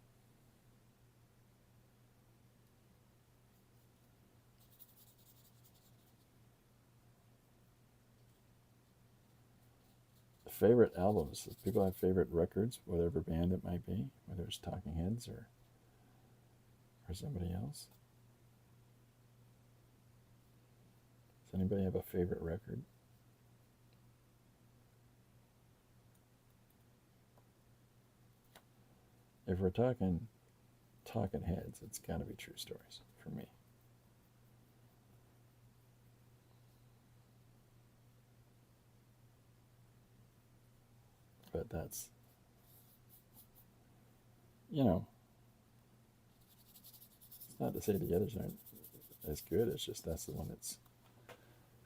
Favorite albums. If people have favorite records, whatever band it might be, whether it's Talking Heads or somebody else. Does anybody have a favorite record? If we're talking Heads, it's got to be True Stories for me. But that's, it's not to say the others aren't as good. It's just that's the one that's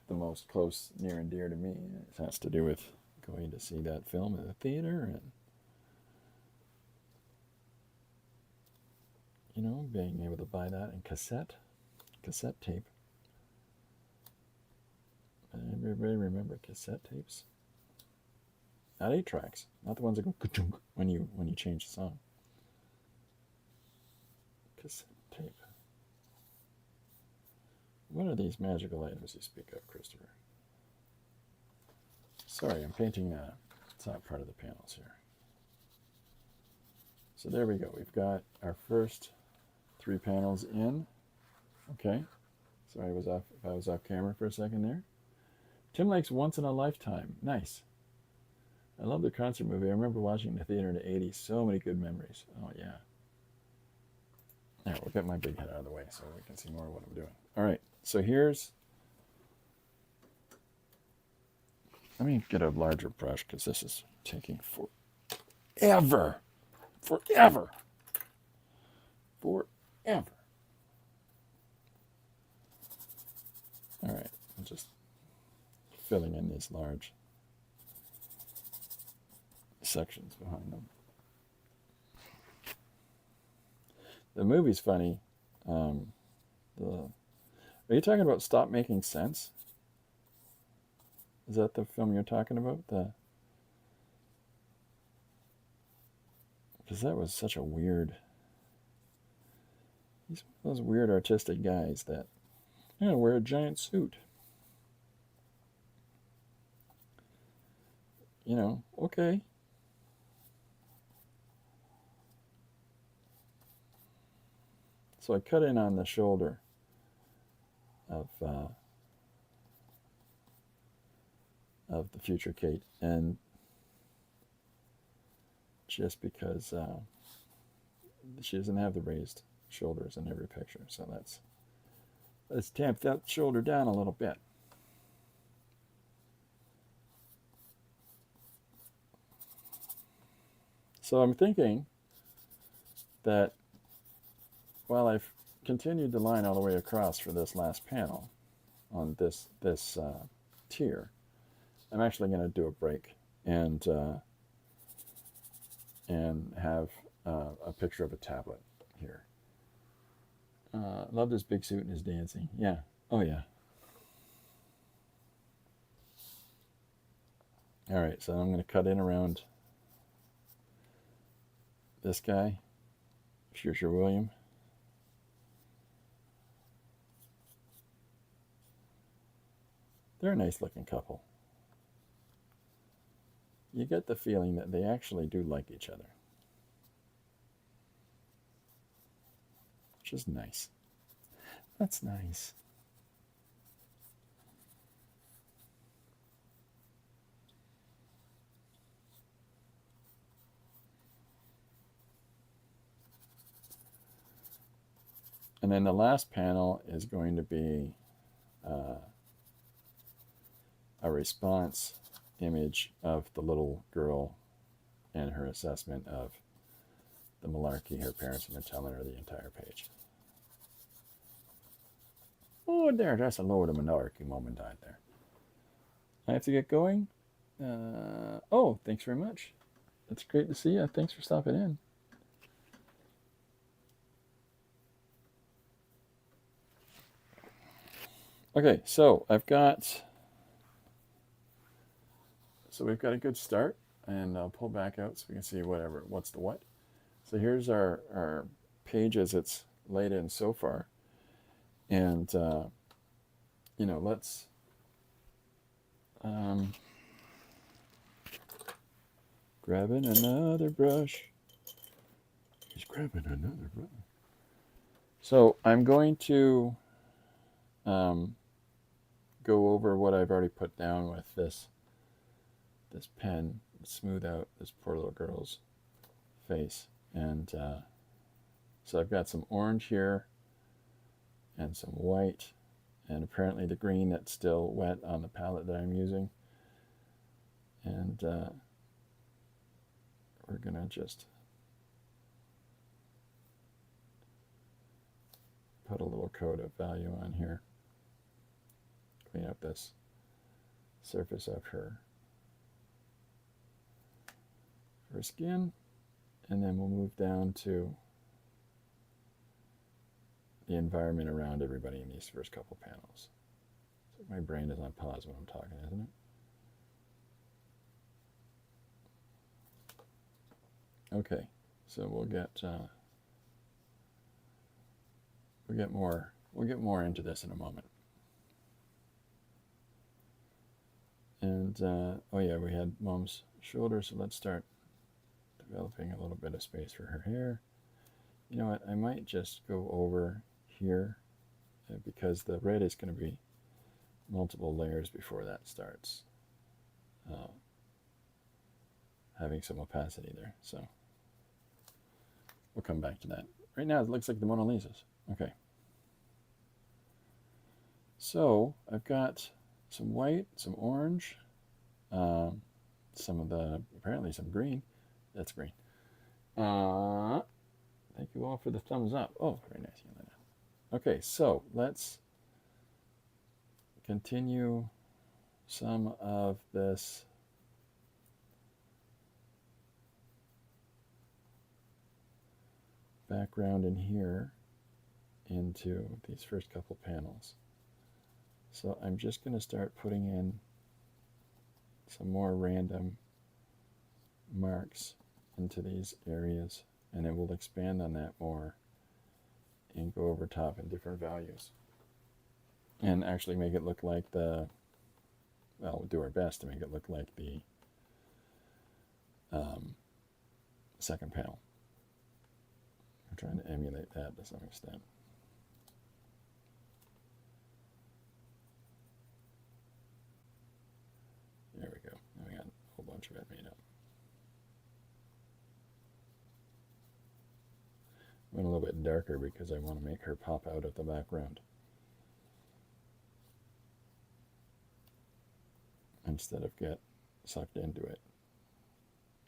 the most close, near and dear to me. It has to do with going to see that film in the theater and, being able to buy that in cassette tape. Everybody remember cassette tapes? Not 8 tracks, not the ones that go ka-chunk when you change the song. Cassette tape. What are these magical items you speak of, Christopher? Sorry, I'm painting the top part of the panels here. So there we go. We've got our first 3 panels in. Okay. Sorry, I was off camera for a second there. Tim likes Once in a Lifetime. Nice. I love the concert movie. I remember watching it in the theater in the 80s. So many good memories. Oh, yeah. All right, we'll get my big head out of the way so we can see more of what I'm doing. All right, so here's... Let me get a larger brush because this is taking forever. Forever. Forever. All right, I'm just filling in these large sections behind them. The movie's funny. Are you talking about Stop Making Sense? Is that the film you're talking about? Because that was such a weird... He's one of those weird artistic guys that, you know, wear a giant suit. You know, okay. So I cut in on the shoulder of the future Kate, and just because she doesn't have the raised shoulders in every picture, so let's tamp that shoulder down a little bit. So I'm thinking that while I've continued the line all the way across for this last panel on this tier, I'm actually going to do a break and have a picture of a tablet here. Loved his big suit and his dancing. Yeah. Oh, yeah. All right, so I'm going to cut in around this guy, Future William. They're a nice looking couple. You get the feeling that they actually do like each other, which is nice. That's nice. And then the last panel is going to be a response image of the little girl and her assessment of the malarkey her parents have been telling her the entire page. Oh, that's a load of malarkey moment out there. I have to get going. Oh, thanks very much. It's great to see you. Thanks for stopping in. Okay, so we've got a good start, and I'll pull back out so we can see what's the what. So here's our page as it's laid in so far, and you know, let's grabbing another brush. He's grabbing another brush. So I'm going to go over what I've already put down with this pen, smooth out this poor little girl's face. And so I've got some orange here and some white, and apparently the green that's still wet on the palette that I'm using. And we're going to just put a little coat of value on here. Clean up this surface of her skin, and then we'll move down to the environment around everybody in these first couple panels. So my brain is on pause when I'm talking, isn't it? Okay, so we'll get more into this in a moment. And oh yeah, we had Mom's shoulder, so let's start developing a little bit of space for her hair. You know what? I might just go over here because the red is going to be multiple layers before that starts having some opacity there. So we'll come back to that. Right now it looks like the Mona Lisa's. Okay. So I've got some white, some orange, some of the, apparently some green. That's green. Thank you all for the thumbs up. Oh, very nice, Yelena. Okay, so let's continue some of this background in here into these first couple panels. So I'm just going to start putting in some more random marks into these areas, and then we'll expand on that more and go over top in different values and actually make it look like the, well, we'll do our best to make it look like the second panel. I'm trying to emulate that to some extent. There we go. Now we got a whole bunch of it made up. I went a little bit darker because I want to make her pop out of the background instead of get sucked into it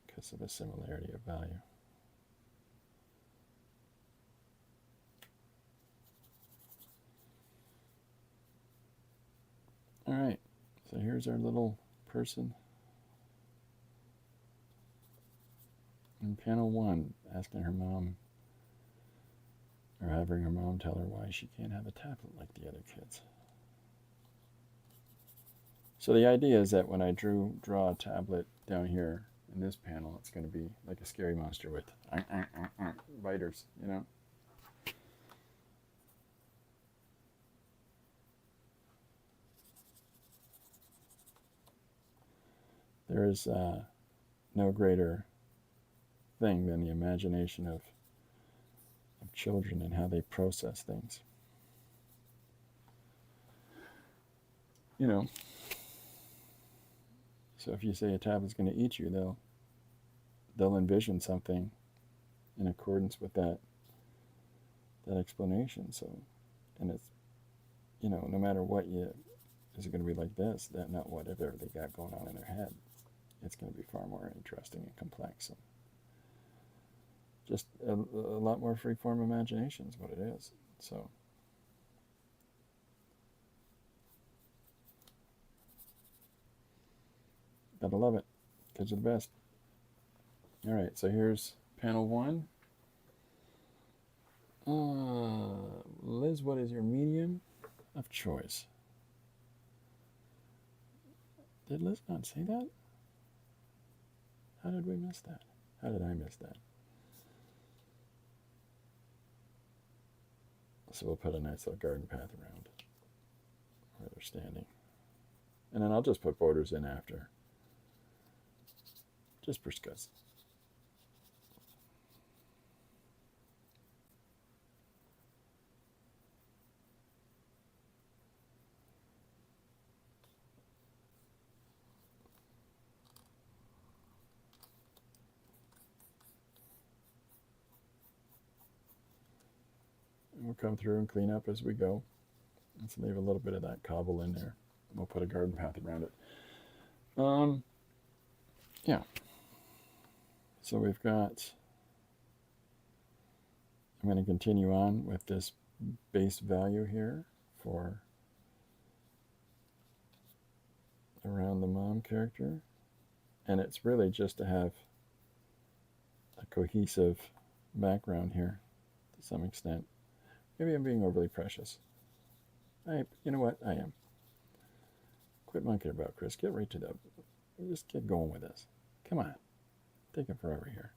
because of a similarity of value. All right, so here's our little person in panel 1 asking her mom, or having her mom tell her why she can't have a tablet like the other kids. So the idea is that when I draw a tablet down here in this panel, it's going to be like a scary monster with biters, you know? There is no greater thing than the imagination of children and how they process things. You know, so if you say a tablet's going to eat you, they'll envision something in accordance with that explanation. So, and it's, you know, no matter what is it going to be like this, that not whatever they got going on in their head. It's going to be far more interesting and complex. And just a lot more free-form imagination is what it is. So gotta love it. Kids are the best. All right, so here's panel 1. Liz, what is your medium of choice? Did Liz not say that? How did we miss that? How did I miss that? So we'll put a nice little garden path around where they're standing. And then I'll just put borders in after. Just for scuds. We'll come through and clean up as we go. Let's leave a little bit of that cobble in there. We'll put a garden path around it. Yeah. So we've got, I'm going to continue on with this base value here for around the mom character. And it's really just to have a cohesive background here to some extent. Maybe I'm being overly precious. You know what? I am. Quit monkeying about, Chris. Get right to the... Just get going with this. Come on. Taking forever here.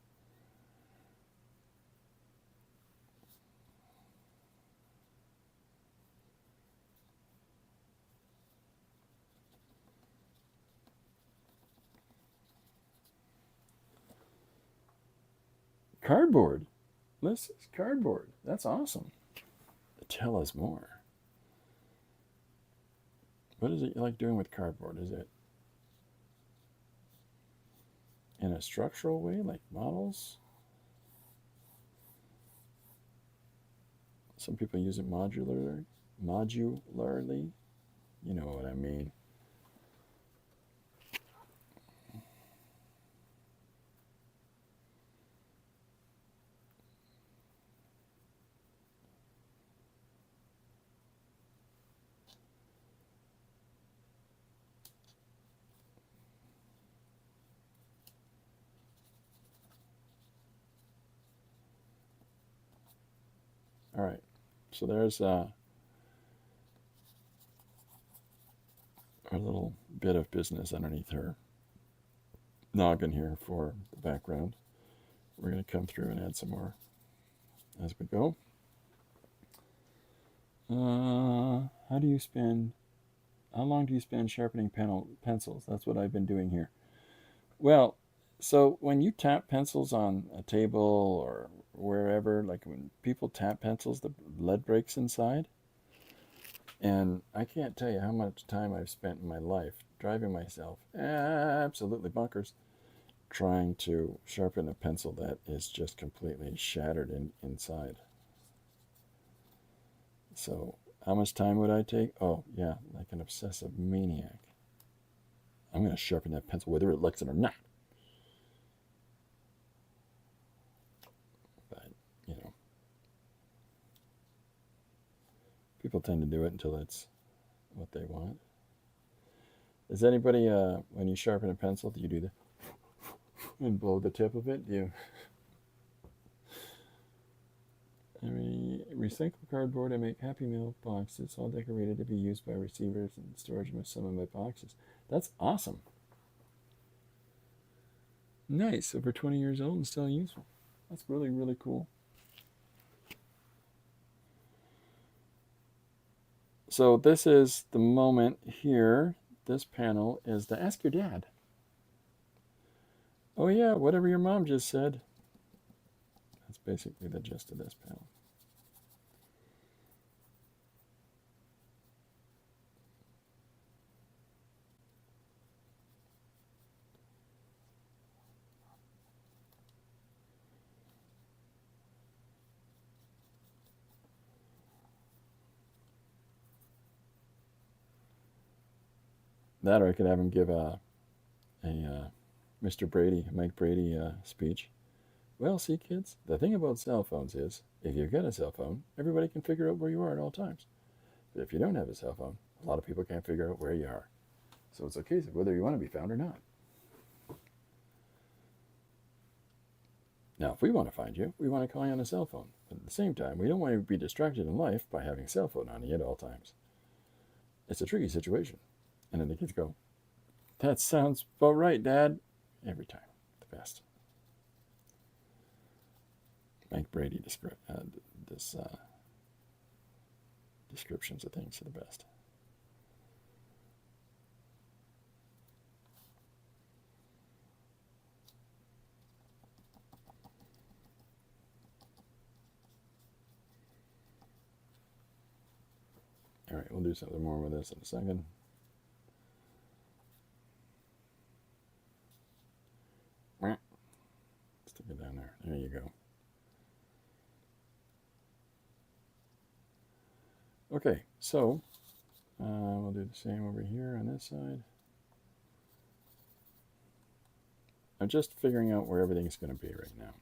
Cardboard. This is cardboard. That's awesome. Tell us more. What is it you like doing with cardboard? Is it in a structural way, like models? Some people use it modularly. You know what I mean. All right. So there's our little bit of business underneath her noggin here for the background. We're going to come through and add some more as we go. How do you spend? How long do you spend sharpening pencils? That's what I've been doing here. Well, so when you tap pencils on a table or wherever, like when people tap pencils, the lead breaks inside. And I can't tell you how much time I've spent in my life driving myself absolutely bonkers trying to sharpen a pencil that is just completely shattered inside. So, how much time would I take? Oh, yeah, like an obsessive maniac. I'm going to sharpen that pencil whether it likes it or not. But, you know, people tend to do it until it's what they want. Does anybody, when you sharpen a pencil, do you do the and blow the tip of it? Do you? I mean, recycle cardboard. I make Happy Meal boxes, all decorated to be used by receivers and storage with some of my boxes. That's awesome. Nice. Over 20 years old and still useful. That's really, really cool. So this is the moment here. This panel is the Ask Your Dad. Oh yeah, whatever your mom just said. That's basically the gist of this panel. That, or I could have him give a Mr. Brady, Mike Brady speech. Well, see, kids, the thing about cell phones is, if you've got a cell phone, everybody can figure out where you are at all times. But if you don't have a cell phone, a lot of people can't figure out where you are. So it's a case of whether you want to be found or not. Now, if we want to find you, we want to call you on a cell phone. But at the same time, we don't want to be distracted in life by having a cell phone on you at all times. It's a tricky situation. And then the kids go, that sounds about right, Dad. Every time. The best. Mike Brady descriptions of things are the best. All right, we'll do something more with this in a second. Stick it down there. There you go. Okay, so we'll do the same over here on this side. I'm just figuring out where everything's going to be right now.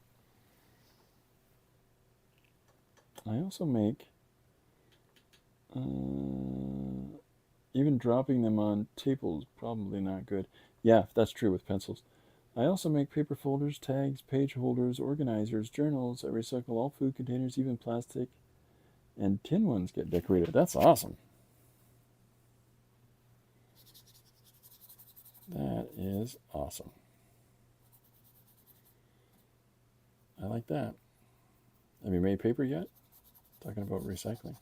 I also make, even dropping them on tables, probably not good. Yeah, that's true with pencils. I also make paper folders, tags, page holders, organizers, journals. I recycle all food containers, even plastic and tin ones get decorated. That's awesome. That is awesome. I like that. Have you made paper yet? Talking about recycling.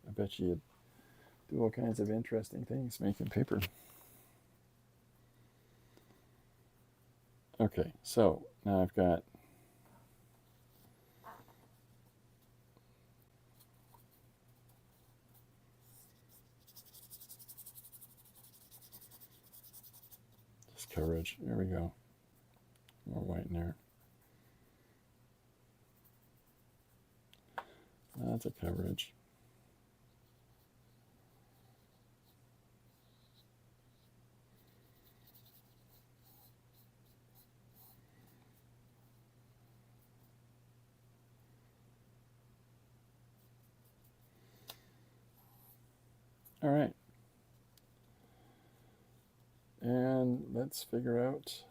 I bet you do all kinds of interesting things making paper. Okay, so now I've got coverage. There we go. More white in there. That's a coverage. All right. And let's figure out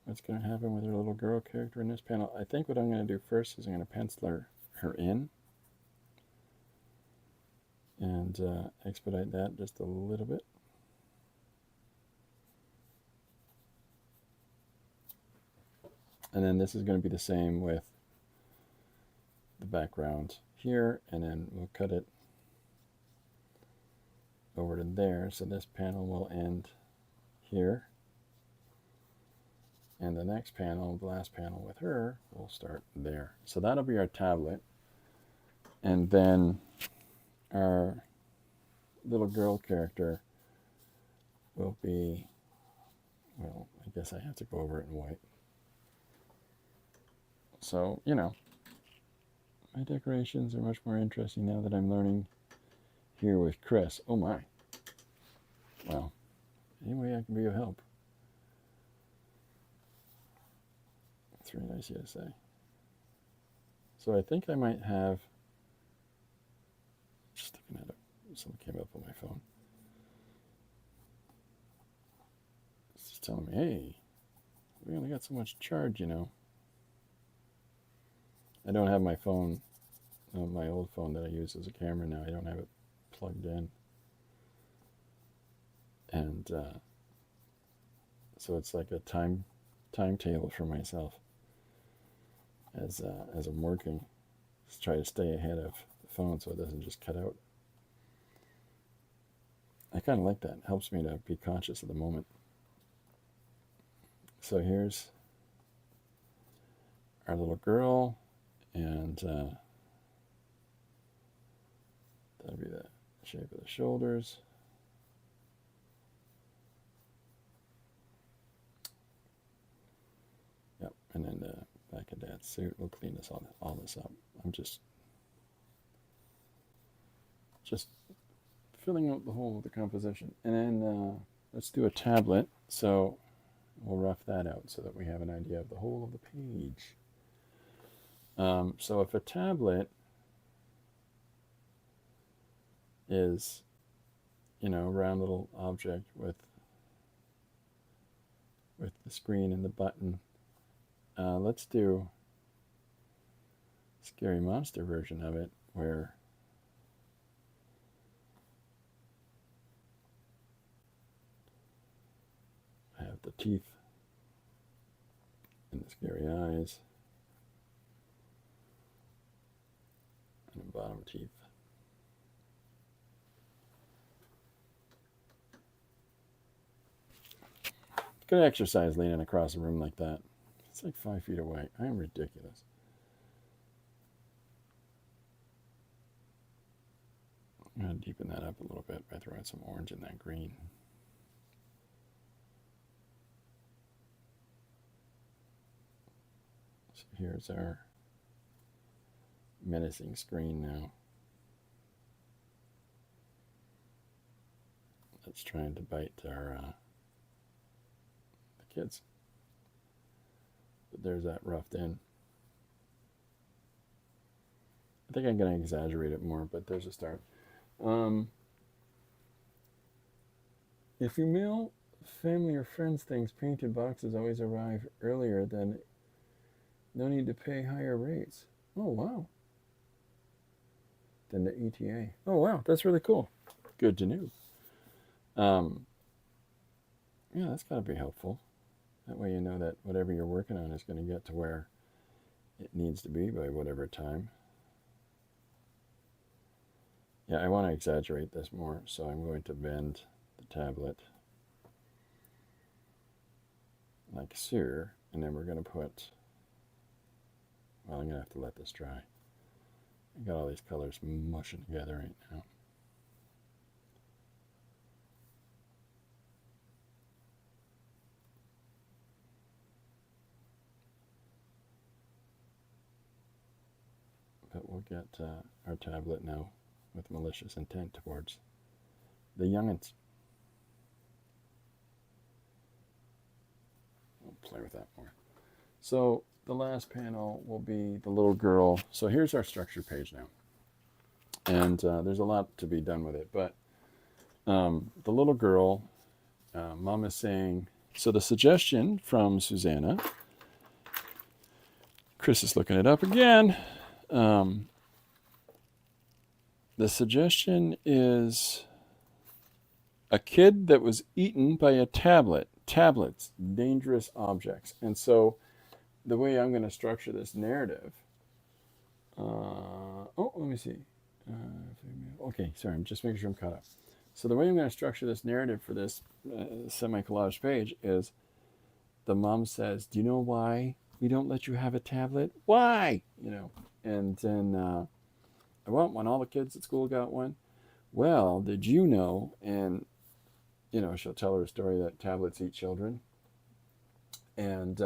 what's going to happen with our little girl character in this panel. I think what I'm going to do first is I'm going to pencil her in and expedite that just a little bit. And then this is going to be the same with the background here, and then we'll cut it over to there. So this panel will end here. And the next panel, the last panel with her, will start there. So that'll be our tablet. And then our little girl character will be, well, I guess I have to go over it in white. So, you know, my decorations are much more interesting now that I'm learning here with Chris. Oh my. Well, any way I can be of help. That's very nice of you to say. So I think I might have, just looking at it, something came up on my phone. It's just telling me, hey, we only got so much charge, you know. I don't have my phone, my old phone that I use as a camera now. I don't have it plugged in. And so it's like a timetable for myself as I'm working. Just try to stay ahead of the phone so it doesn't just cut out. I kind of like that. It helps me to be conscious of the moment. So here's our little girl, and that'll be the shape of the shoulders. Yep, and then the back of Dad's suit. We'll clean this all this up. I'm just filling out the whole of the composition. And then let's do a tablet. So we'll rough that out so that we have an idea of the whole of the page. So if a tablet is, you know, a round little object with the screen and the button, let's do a scary monster version of it where I have the teeth and the scary eyes and the bottom teeth. Good exercise leaning across a room like that. It's like 5 feet away. I am ridiculous. I'm going to deepen that up a little bit by throwing some orange in that green. So here's our menacing screen now. That's trying to bite our the kids. But there's that roughed in. I think I'm going to exaggerate it more, but there's a start. If you mail family or friends things, painted boxes always arrive earlier, then no need to pay higher rates. Oh, wow. Than the ETA. Oh, wow. That's really cool. Good to know. Yeah, that's got to be helpful. That way you know that whatever you're working on is going to get to where it needs to be by whatever time. Yeah, I want to exaggerate this more, so I'm going to bend the tablet like so, and then we're going to put, well, I'm going to have to let this dry. I got all these colors mushing together right now. we'll get our tablet now with malicious intent towards the youngins. We'll play with that more. So the last panel will be the little girl. So here's our structure page now. And there's a lot to be done with it. But the little girl, Mom is saying, so the suggestion from Susanna, Chris is looking it up again. The suggestion is a kid that was eaten by a tablet. Tablets, dangerous objects. And so the way I'm going to structure this narrative, let me see. Okay, sorry, I'm just making sure I'm caught up. So the way I'm going to structure this narrative for this semi-collage page is the mom says, do you know why we don't let you have a tablet? Why? And then I want one. All the kids at school got one. Well, did you know? And, she'll tell her a story that tablets eat children. And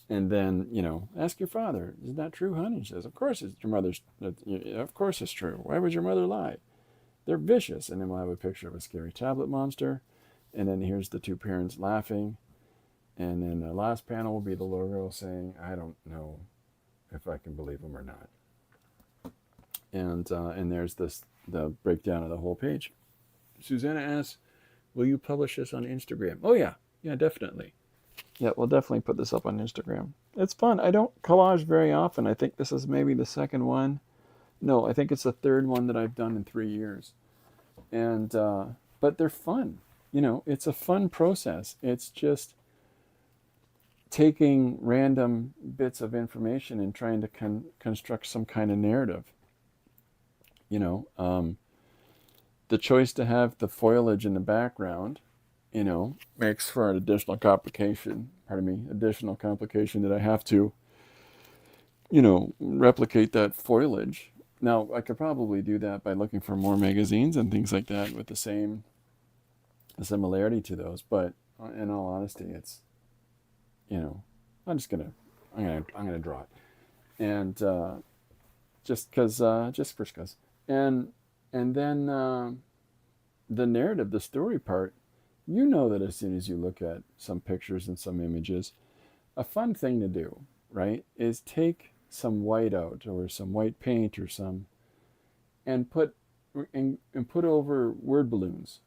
then, ask your father, is that true, honey? She says, of course it's your mother's, of course it's true. Why would your mother lie? They're vicious. And then we'll have a picture of a scary tablet monster. And then here's the two parents laughing. And then the last panel will be the little girl saying, I don't know if I can believe them or not. And there's the breakdown of the whole page. Susanna asks, will you publish this on Instagram? Oh, yeah. Yeah, definitely. Yeah, we'll definitely put this up on Instagram. It's fun. I don't collage very often. I think this is maybe the second one. No, I think it's the third one that I've done in 3 years. And but they're fun. It's a fun process. It's just taking random bits of information and trying to construct some kind of narrative. The choice to have the foliage in the background, makes for an additional complication that I have to, replicate that foliage. Now, I could probably do that by looking for more magazines and things like that with the similarity to those. But in all honesty, it's, I'm gonna draw it, and just because. And then the narrative, the story part, that as soon as you look at some pictures and some images, a fun thing to do, right, is take some white out or some white paint or and put over word balloons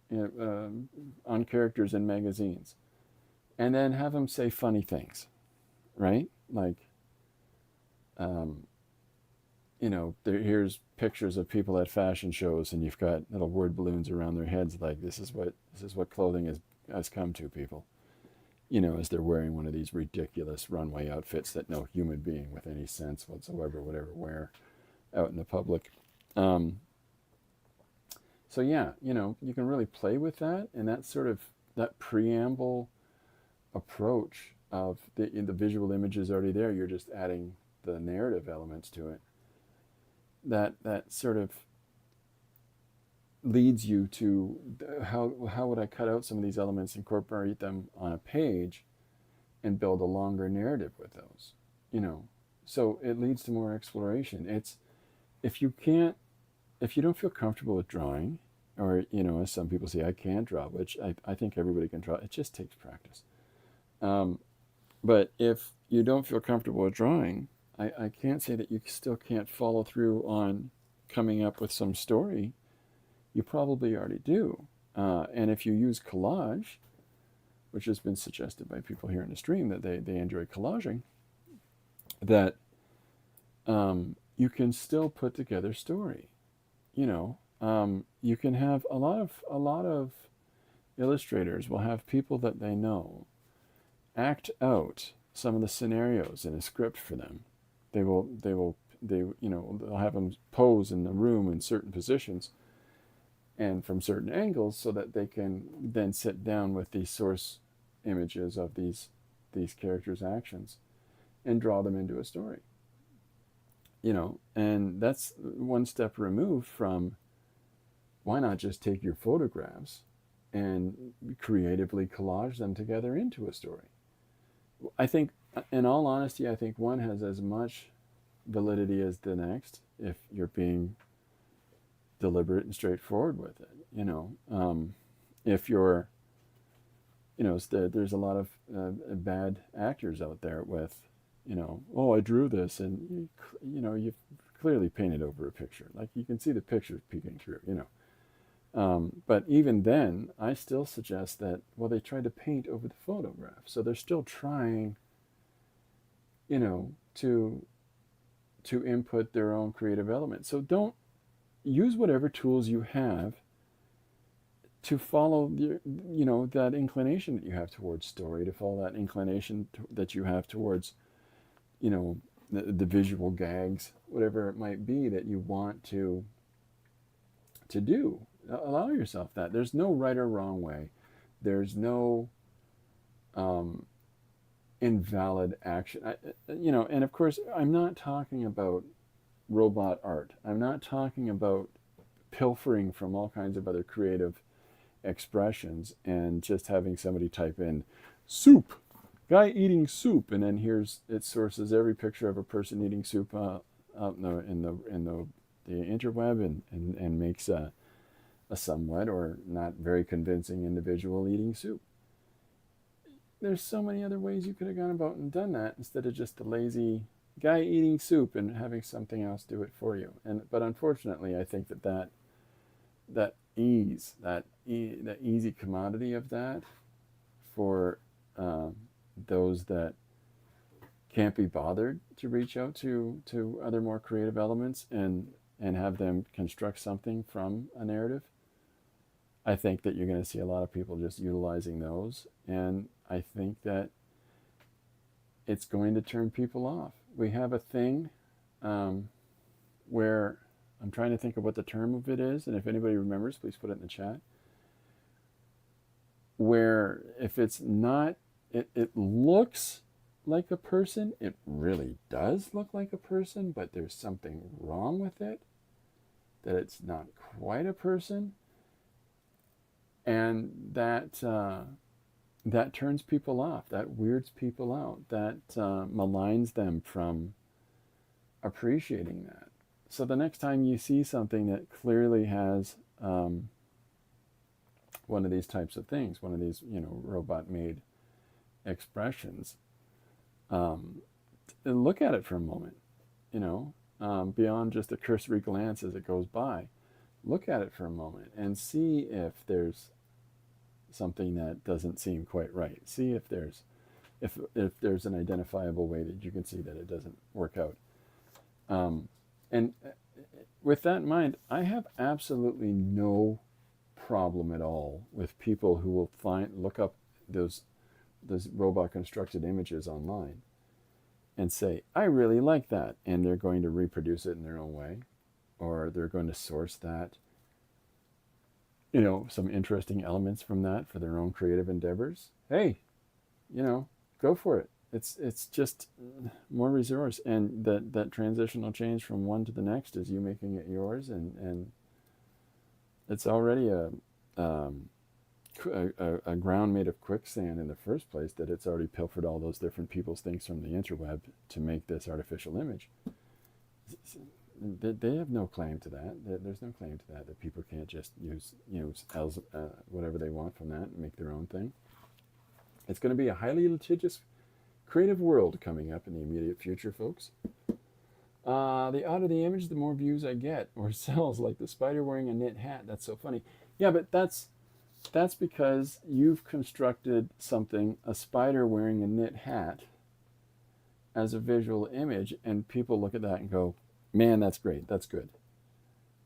on characters in magazines, and then have them say funny things, right? Like, here's pictures of people at fashion shows, and you've got little word balloons around their heads, like this is what clothing has come to people, as they're wearing one of these ridiculous runway outfits that no human being with any sense whatsoever would ever wear out in the public. So yeah, you can really play with that, and that sort of that preamble approach of the visual image is already there. You're just adding the narrative elements to it. That sort of leads you to how would I cut out some of these elements, incorporate them on a page, and build a longer narrative with those. So it leads to more exploration. It's if you don't feel comfortable with drawing, or as some people say, I can't draw, which I think everybody can draw. It just takes practice. But if you don't feel comfortable with drawing, I can't say that you still can't follow through on coming up with some story. You probably already do. And if you use collage, which has been suggested by people here in the stream that they enjoy collaging, that you can still put together story. You can have a lot of illustrators will have people that they know act out some of the scenarios in a script for them. They'll have them pose in the room in certain positions and from certain angles so that they can then sit down with these source images of these characters' actions and draw them into a story. And that's one step removed from why not just take your photographs and creatively collage them together into a story. I think, in all honesty, one has as much validity as the next if you're being deliberate and straightforward with it. If you're, there's a lot of bad actors out there with, oh, I drew this, and you've clearly painted over a picture. Like you can see the picture peeking through. But even then, I still suggest that, well, they tried to paint over the photograph, so they're still trying, to input their own creative element. So don't use whatever tools you have to follow that inclination that you have towards story, to follow that inclination that you have towards, the visual gags, whatever it might be that you want to do. Allow yourself that. There's no right or wrong way. There's no invalid action. And of course, I'm not talking about robot art. I'm not talking about pilfering from all kinds of other creative expressions and just having somebody type in soup, guy eating soup, and then it sources every picture of a person eating soup out in the interweb and makes a somewhat or not very convincing individual eating soup. There's so many other ways you could have gone about and done that instead of just the lazy guy eating soup and having something else do it for you. But unfortunately, I think that ease, that easy commodity of that for those that can't be bothered to reach out to other more creative elements and have them construct something from a narrative. I think that you're going to see a lot of people just utilizing those, and I think that it's going to turn people off. We have a thing where I'm trying to think of what the term of it is, and if anybody remembers, please put it in the chat. Where if it's not, it looks like a person, it really does look like a person, but there's something wrong with it, that it's not quite a person, and that turns people off, that weirds people out, that maligns them from appreciating that. So the next time you see something that clearly has one of these types of things, one of these, robot-made expressions, look at it for a moment, beyond just a cursory glance as it goes by. Look at it for a moment and see if there's something that doesn't seem quite right. See if there's an identifiable way that you can see that it doesn't work out. And with that in mind, I have absolutely no problem at all with people who will look up those robot constructed images online and say, I really like that, and they're going to reproduce it in their own way, or they're going to source that, some interesting elements from that for their own creative endeavors. Hey, go for it. It's just more resource, and that transitional change from one to the next is you making it yours, and it's already a ground made of quicksand in the first place, that it's already pilfered all those different people's things from the interweb to make this artificial image. They have no claim to that. There's no claim to that people can't just use whatever they want from that and make their own thing. It's going to be a highly litigious creative world coming up in the immediate future, folks. The odder the image, the more views I get, or sells, like the spider wearing a knit hat. That's so funny. Yeah, but that's because you've constructed something, a spider wearing a knit hat, as a visual image, and people look at that and go, man, that's great, that's good.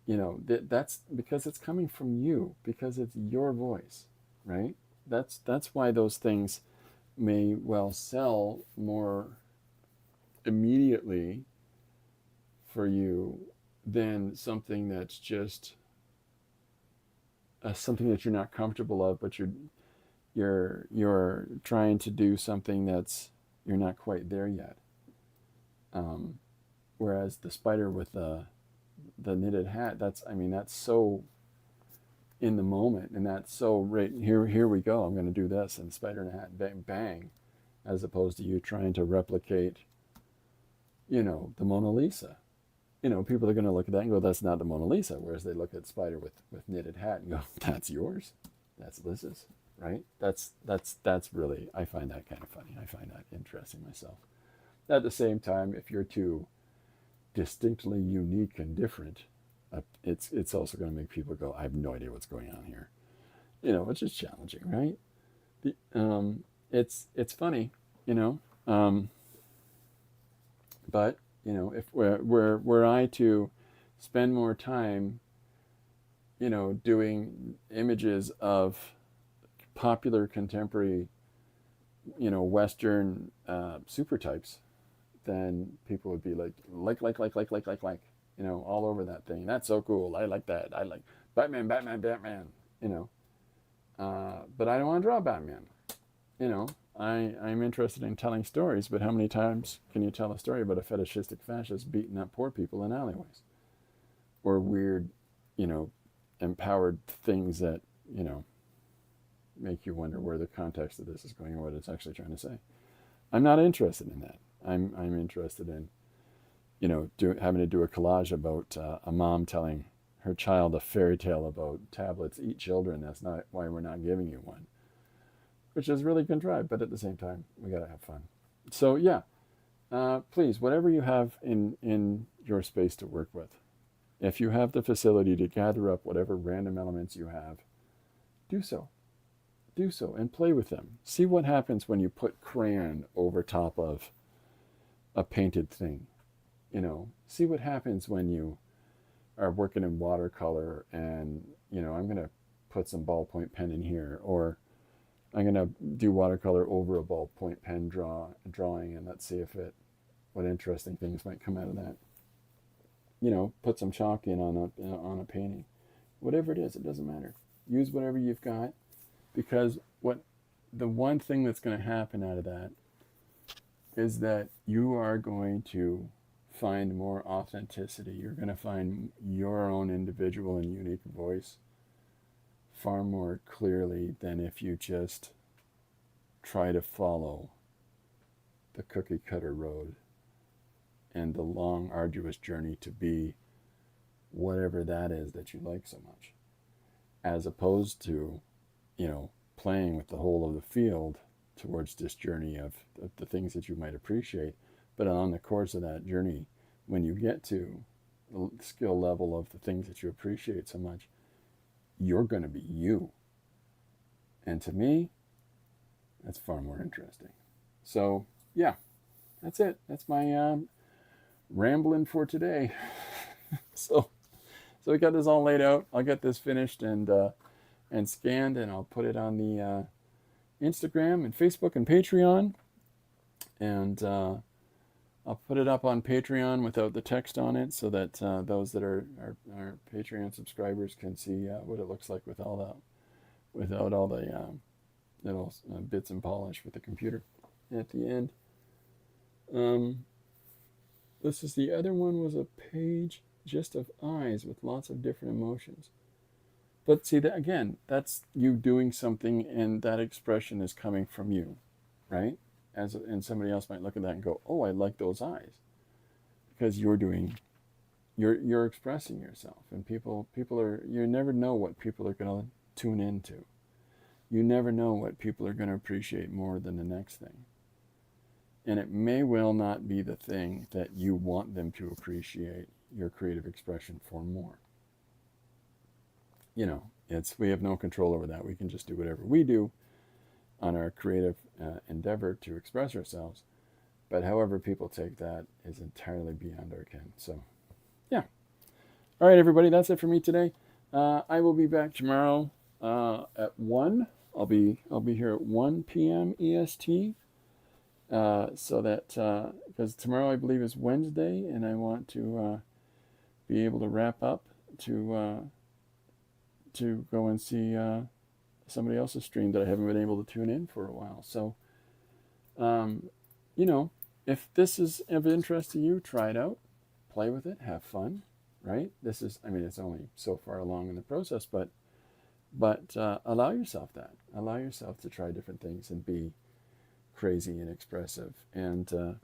That's because it's coming from you, because it's your voice, right? That's why those things may well sell more immediately for you than something that's just something that you're not comfortable of, but you're trying to do something that's you're not quite there yet. Whereas the spider with the knitted hat, that's so in the moment, and that's so right here we go. I'm going to do this, and spider in a hat, bang bang, as opposed to you trying to replicate, the Mona Lisa. People are going to look at that and go, that's not the Mona Lisa. Whereas they look at Spider with knitted hat and go, that's yours. That's Liz's, right? That's really, I find that kind of funny. I find that interesting myself. At the same time, if you're too distinctly unique and different, it's also going to make people go, I have no idea what's going on here. Which is challenging, right? It's funny, you know. But if were I to spend more time, doing images of popular contemporary, Western super types, then people would be all over that thing. That's so cool. I like that. I like Batman, Batman, Batman. But I don't want to draw Batman. I'm interested in telling stories, but how many times can you tell a story about a fetishistic fascist beating up poor people in alleyways? Or weird, empowered things that, make you wonder where the context of this is going or what it's actually trying to say. I'm not interested in that. I'm interested in, having to do a collage about a mom telling her child a fairy tale about tablets eat children. That's not why we're not giving you one. Which is really contrived, but at the same time, we gotta have fun. So yeah, please, whatever you have in your space to work with, if you have the facility to gather up whatever random elements you have, do so. Do so and play with them. See what happens when you put crayon over top of a painted thing. See what happens when you are working in watercolor and, I'm going to put some ballpoint pen in here, or I'm going to do watercolor over a ballpoint pen drawing, and let's see what interesting things might come out of that. Put some chalk in on a painting. Whatever it is, it doesn't matter. Use whatever you've got, because the one thing that's going to happen out of that is that you are going to find more authenticity. You're going to find your own individual and unique voice far more clearly than if you just try to follow the cookie cutter road and the long, arduous journey to be whatever that is that you like so much, as opposed to, playing with the whole of the field towards this journey of the things that you might appreciate. But on the course of that journey, when you get to the skill level of the things that you appreciate so much, you're going to be you. And to me, that's far more interesting. So, yeah, that's it. That's my rambling for today. so we got this all laid out. I'll get this finished and scanned, and I'll put it on the Instagram and Facebook and Patreon. And I'll put it up on Patreon without the text on it, so that those that are Patreon subscribers can see what it looks like without all the little bits and polish with the computer at the end. This is the other one, was a page just of eyes with lots of different emotions. But see, that again, that's you doing something, and that expression is coming from you, right? And somebody else might look at that and go, "Oh, I like those eyes," because you're expressing yourself, and people are, you never know what people are going to tune into. You never know what people are going to appreciate more than the next thing, and it may well not be the thing that you want them to appreciate your creative expression for more. We have no control over that. We can just do whatever we do on our creative endeavor to express ourselves. But however people take that is entirely beyond our ken. So, yeah. All right, everybody, that's it for me today. I will be back tomorrow at 1. I'll be here at 1 p.m. EST. So that, because tomorrow I believe is Wednesday, and I want to be able to wrap up to go and see somebody else's stream that I haven't been able to tune in for a while. So, if this is of interest to you, try it out, play with it, have fun, right? It's only so far along in the process, but allow yourself that. Allow yourself to try different things and be crazy and expressive, and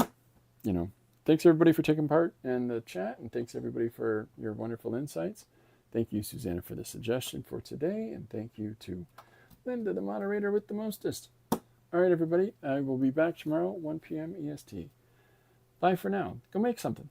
thanks everybody for taking part in the chat, and thanks everybody for your wonderful insights. Thank you, Susanna, for the suggestion for today, and thank you to Linda, the moderator with the mostest. All right, everybody, I will be back tomorrow, 1 p.m. EST. Bye for now. Go make something.